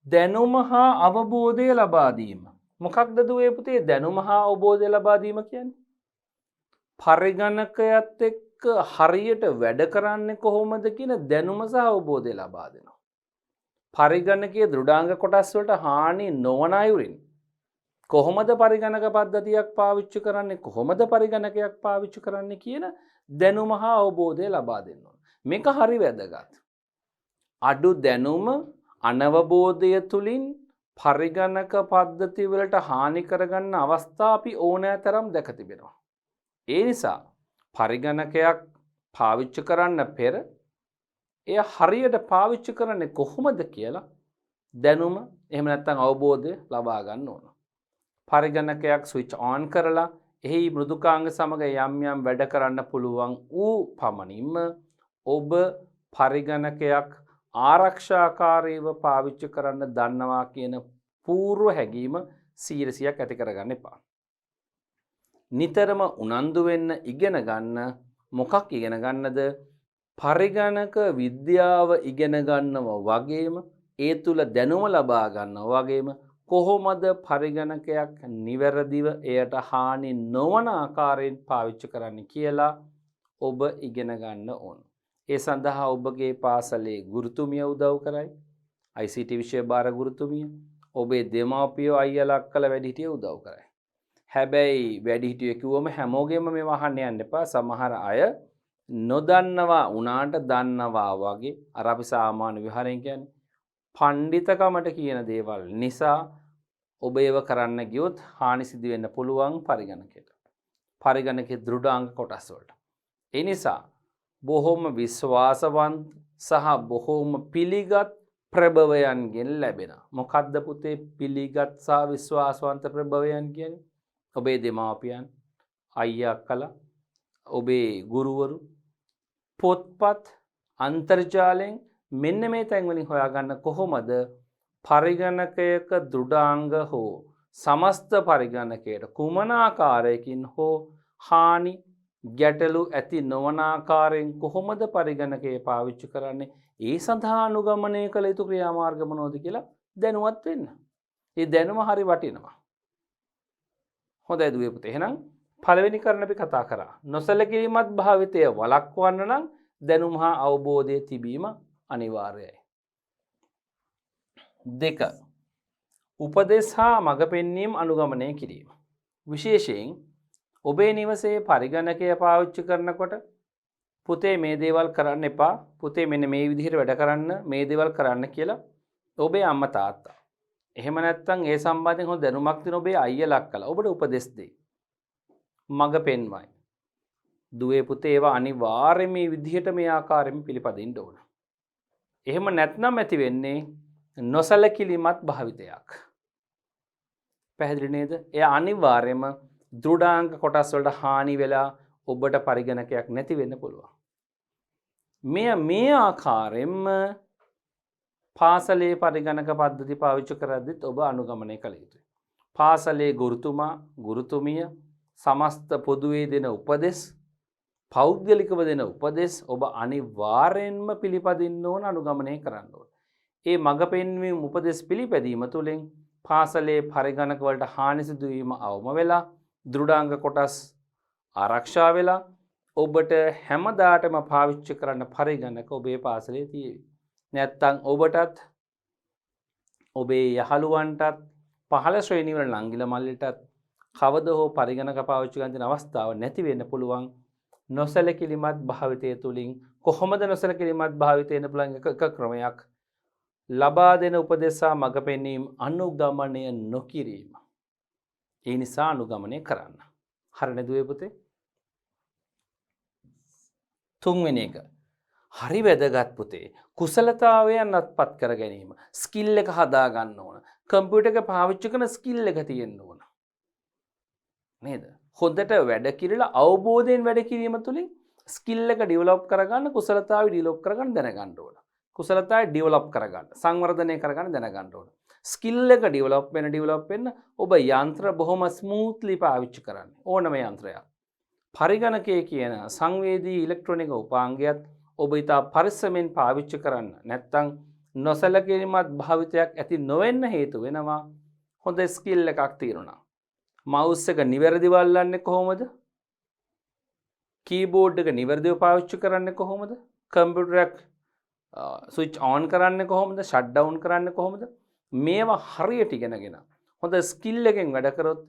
දැනුම හා අවබෝධය ලබා දීම. මොකක්ද දුවේ පුතේ දැනුම හා අවබෝධය ලබා දීම කියන්නේ? පරිගණකයත් එක්ක හරියට වැඩ කරන්නේ කොහොමද කියන දැනුම සහ අවබෝධය ලබා දෙනවා. පරිගණකයේ දෘඩාංග කොටස් වලට හානි නොවන අයුරින් කොහොමද පරිගණක පද්ධතියක් පාවිච්චි කරන්නේ කොහොමද පරිගණකයක් පාවිච්චි කරන්නේ කියන දැනුම හා අවබෝධය ලබා දෙන්න ඕන. මේක හරි වැදගත්. අඩු දැනුම අනවබෝධය තුලින් පරිගණක පද්ධති වලට හානි කරගන්න අවස්ථා අපි ඕනෑතරම් දැක තිබෙනවා. ඒ නිසා පරිගණකයක් පාවිච්චි කරන්න පෙර එය හරියට පාවිච්චි කරන්නේ කොහොමද කියලා දැනුම එහෙම නැත්නම් අවබෝධය ලබා ගන්න ඕන. පරිගණකයක් ස්විච් ඔන් කරලා එහි මෘදුකාංග සමග යම් යම් වැඩ කරන්න පුළුවන් වූ පමණින්ම ඔබ පරිගණකයක් ආරක්ෂාකාරීව පාවිච්චි කරන්න දන්නවා කියන පූර්ව හැඟීම 100% ඇති කරගන්න එපා. නිතරම උනන්දු වෙන්න ඉගෙන ගන්න. මොකක් ඉගෙන ගන්නද? පරිගණක විද්‍යාව ඉගෙන ගන්නවා වගේම ඒ තුල දැනුම ලබා ගන්නවා වගේම කොහොමද පරිගණකයක් නිවැරදිව එයට හානි නොවන ආකාරයෙන් පාවිච්චි කරන්න කියලා ඔබ ඉගෙන ගන්න ඕන. ඒ සඳහා ඔබගේ පාසලේ ගුරුතුමිය උදව් කරයි. ICT විෂය භාර ගුරුතුමිය, ඔබේ දෙමාපියෝ අයියලා අක්කලා වැඩිහිටියෝ උදව් කරයි. හැබැයි වැඩිහිටියෝ කිව්වම හැමෝගෙම මේව අහන්න යන්න එපා. සමහර අය නොදන්නවා උනාට දන්නවා වගේ අර අපි සාමාන්‍ය විහාරයෙන් කියන්නේ පඬිතකමට කියන දේවල් නිසා ඔබ ඒව කරන්න ගියොත් හානි සිදු වෙන්න පුළුවන් පරිගණකයට. පරිගණකයේ දෘඩාංග කොටස් වලට. ඒ නිසා බොහොම විශ්වාසවන්ත සහ බොහොම පිළිගත් ප්‍රභවයන්ගෙන් ලැබෙන. මොකද්ද පුතේ පිළිගත් සහ විශ්වාසවන්ත ප්‍රභවයන් කියන්නේ? ඔබේ දෙමාපියන්, අයියා අක්කලා, ඔබේ ගුරුවරු, පොත්පත්, අන්තර්ජාලයෙන් මෙන්න මේ තැන් වලින් හොයාගන්න කොහොමද පරිගණකයක දෘඩාංග හෝ සමස්ත පරිගණකයට කුමන ආකාරයකින් හෝ හානි ගැටලු ඇති නොවන ආකාරයෙන් කොහොමද පරිගණකය පාවිච්චි කරන්නේ? ඒ සඳහා අනුගමනය කළ යුතු ක්‍රියාමාර්ග මොනවද කියලා දැනුවත් වෙන්න. ඒ දැනුම හරි වටිනවා. හොඳයි දුවේ පුතේ. එහෙනම් පළවෙනි කරන අපි කතා කරා. නොසලකිලිමත් භාවිතය වළක්වන්න නම් දැනුම හා අවබෝධය තිබීම අනිවාර්යයි. 2. උපදෙස් හා මඟ පෙන්වීම අනුගමනය කිරීම. විශේෂයෙන් ඔබේ නිවසේ පරිගණකය පාවිච්චි කරනකොට පුතේ මේ දේවල් කරන්න එපා. පුතේ මෙන්න මේ විදිහට වැඩ කරන්න, මේ දේවල් කරන්න කියලා ඔබේ අම්මා තාත්තා. එහෙම නැත්නම් ඒ සම්බන්ධයෙන් හොඳ දැනුමක් තියෙන ඔබේ අයියලා අක්කලා ඔබට උපදෙස් දෙයි. මඟ පෙන්වයි. දුවේ පුතේ ඒවා අනිවාර්යයෙන් මේ විදිහට මේ ආකාරයෙන් පිළිපදින්න ඕන. එහෙම නැත්නම් ඇති වෙන්නේ නොසලකිලිමත් භාවිතයක්. පැහැදිලි නේද? එය අනිවාර්යයෙන්ම දෘඩාංග කොටස් වලට හානි වෙලා ඔබට පරිගණකයක් නැති වෙන්න පුළුවන්. මේ ආකාරයෙන්ම පාසලේ පරිගණක පද්ධති පාවිච්චි කරද්දිත් ඔබ අනුගමනය කළ යුතුයි. පාසලේ ගුරුතුමා, ගුරුතුමිය සමස්ත පොදුවේ දෙන උපදෙස්, පෞද්ගලිකව දෙන උපදෙස් ඔබ අනිවාර්යෙන්ම පිළිපදින්න ඕන, අනුගමනය කරන්න ඕන. ඒ මඟ පෙන්වීම උපදෙස් පිළිපැදීම තුළින් පාසලේ පරිගණක වලට හානි සිදු වීම අවම වෙලා දෘඩාංග කොටස් ආරක්ෂා වෙලා ඔබට හැමදාටම පාවිච්චි කරන්න පරිගණක ඔබේ පාසලේ තියෙවි. නැත්තම් ඔබටත් ඔබේ යහළුවන්ටත් පහළ ශ්‍රේණි වල නංගිල මල්ලිටත් කවද හෝ පරිගණක පාවිච්චි කරන අවස්ථාව නැති වෙන්න පුළුවන්. නොසලකිලිමත් භාවිතය තුළින් කොහොමද නොසලකිලිමත් භාවිතය වෙන්න පුළුවන් එක ක්‍රමයක් ලබා දෙන උපදේශා මඟ පෙන්වීම අනුගමනය නොකිරීම. ඒ නිසා අනුගමනය කරන්න. හරිනේ දුවේ පුතේ? 3 වෙනි එක හරි වැදගත් පුතේ. කුසලතාවයන් අත්පත් කර ගැනීම. ස්කිල් එක හදා ගන්න ඕන. කම්පියුටර් එක පාවිච්චි කරන ස්කිල් එක තියෙන්න ඕන. නේද? හොඳට වැඩ කිරලා අවබෝධයෙන් වැඩ කිරීම තුළින් ස්කිල් එක ඩෙවලොප් කරගන්න, කුසලතාවය ඩෙවලොප් කරගන්න දැනගන්න ඕන. කුසලතාවය ඩෙවලොප් කරගන්න, සංවර්ධනය කරගන්න දැනගන්න ඕන. ස්කිල් එක ඩෙවලොප් වෙන්න ඔබ යන්ත්‍ර බොහොම ස්මූත්ලි පාවිච්චි කරන්න ඕනම යන්ත්‍රයක්. පරිගණකය කියන සංවේදී ඉලෙක්ට්‍රොනික උපාංගයත් ඔබ ඉතා පරිස්සමෙන් පාවිච්චි කරන්න. නැත්තම් නොසලකිලිමත් භාවිතයක් ඇති නොවෙන්න හේතු වෙනවා. හොඳ ස්කිල් එකක් තියෙනවා. මවුස් එක නිවැරදිව අල්ලන්නේ කොහොමද? කීබෝඩ් එක නිවැරදිව පාවිච්චි කරන්නේ කොහොමද? කම්පියුටරයක් ස්විච් ඔන් කරන්නේ කොහොමද? ෂට් ඩවුන් කරන්නේ කොහොමද? මේවා හරියට ඉගෙනගෙන හොඳ ස්කිල් එකෙන් වැඩ කරොත්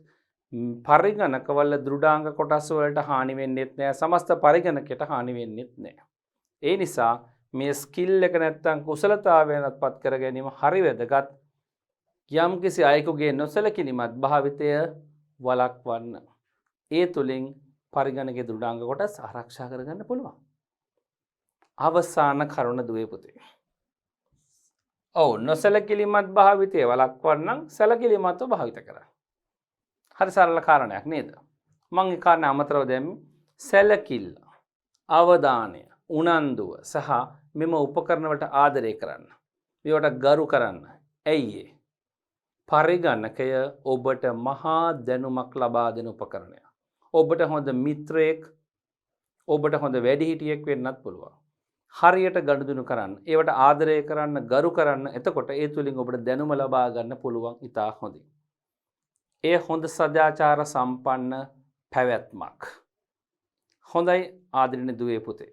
පරිගණකවල දෘඩාංග කොටස් වලට හානි වෙන්නේත් නැහැ. සමස්ත පරිගණකයට හානි වෙන්නේත් නැහැ. ඒ නිසා මේ ස්කිල් එක නැත්තම් කුසලතාවයන්පත් කර ගැනීම හරි වැදගත්. යම්කිසි අයෙකුගේ නොසලකිලිමත් භාවිතය වළක්වන්න. ඒ තුලින් පරිගණකයේ දෘඩාංග කොටස් ආරක්ෂා කරගන්න පුළුවන්. අවසාන කරුණ දුවේ පුතේ. ඔව්, නොසලකිලිමත් භාවිතය වළක්වන්න සැලකිලිමත්ව භාවිත කරන්න. හරි සරල කාරණයක් නේද? මම ඒ කාරණා අමතරව දැම්මේ සැලකිල්ල, අවධානය, උනන්දුව සහ මෙම උපකරණ වලට ආදරය කරන්න. මේවට ගරු කරන්න. ඇයි ඒ? පරිගණකය ඔබට මහා දැනුමක් ලබා දෙන උපකරණයක්. ඔබට හොඳ මිත්‍රයෙක්, ඔබට හොඳ වැඩිහිටියෙක් වෙන්නත් පුළුවන්. හරියට ගනුදෙනු කරන්න. ඒවට ආදරය කරන්න, ගරු කරන්න. එතකොට ඒ තුලින් ඔබට දැනුම ලබා ගන්න පුළුවන් ඉතා හොඳින්. ඒ හොඳ සදාචාර සම්පන්න පැවැත්මක්. හොඳයි ආදරණීය දුවේ පුතේ.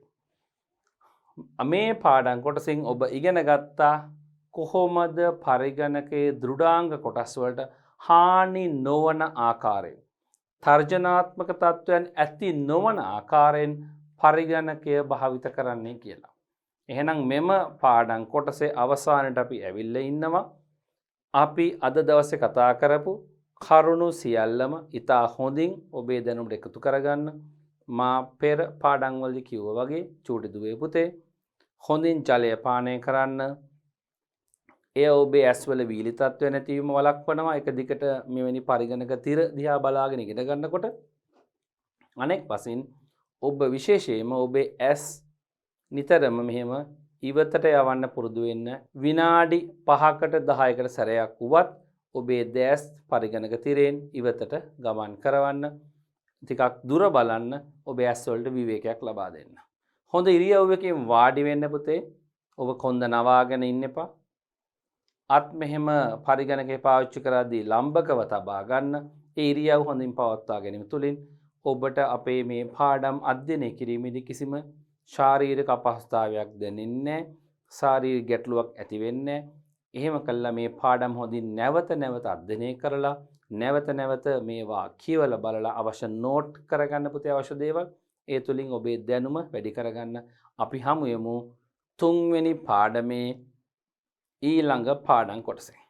මේ පාඩම් කොටසින් ඔබ ඉගෙන ගත්තා කොහොමද පරිගණකයේ දෘඩාංග කොටස් වලට හානි නොවන ආකාරයෙන් තර්ජනාත්මක තත්වයන් ඇති නොවන ආකාරයෙන් පරිගණකය භාවිත කරන්නේ කියලා. එහෙනම් මෙම පාඩම් කොටසේ අවසානයේ අපි ඇවිල්ලා ඉන්නවා. අපි අද දවසේ කතා කරපු කරුණු සියල්ලම ඉතා හොඳින් ඔබේ දැනුමට එකතු කරගන්න. මා පෙර පාඩම් වලදී කිව්වා වගේ චූටි දුවේ පුතේ හොඳින් ජලය පානය කරන්න. එය ඔබේ ඇස්වල වීලි තත්ත්වය නැතිවීම වළක්වනවා. එක දිගට මෙවැනි පරිගණක තිර දිහා බලාගෙන ඉගෙන ගන්නකොට අනෙක් වශයෙන් ඔබ විශේෂයෙන්ම ඔබේ ඇස් නිතරම මෙහෙම ඉවතට යවන්න පුරුදු වෙන්න. විනාඩි 5කට 10කට සැරයක් වුවත් ඔබේ දැස් පරිගණක තිරෙන් ඉවතට ගමන් කරවන්න. ටිකක් දුර බලන්න. ඔබේ ඇස් වලට විවේකයක් ලබා දෙන්න. හොඳ ඉරියව්වකින් වාඩි වෙන්න පුතේ. ඔබ කොන්ද නවාගෙන ඉන්න එපා. අත් මෙහෙම පරිගණකේ පාවිච්චි කරද්දී ලම්බකව තබා ගන්න. ඒ ඉරියව් හොඳින් පවත්වා ගැනීම තුළින් ඔබට අපේ මේ පාඩම් අධ්‍යයනය කිරීමේදී කිසිම ශාරීරික අපහසුතාවයක් දැනෙන්නේ නැහැ. ශාරීරික ගැටලුවක් ඇති වෙන්නේ නැහැ. එහෙම කළා මේ පාඩම් හොඳින් නැවත නැවත අධ්‍යයනය කරලා නැවත නැවත මේවා කියවලා බලලා අවශ්‍ය නෝට් කරගන්න පුතේ අවශ්‍ය දේවල් ඒ තුලින් ඔබේ දැනුම වැඩි කරගන්න. අපි හමු යමු 3 වෙනි පාඩමේ ඊළඟ පාඩම් කොටසේ.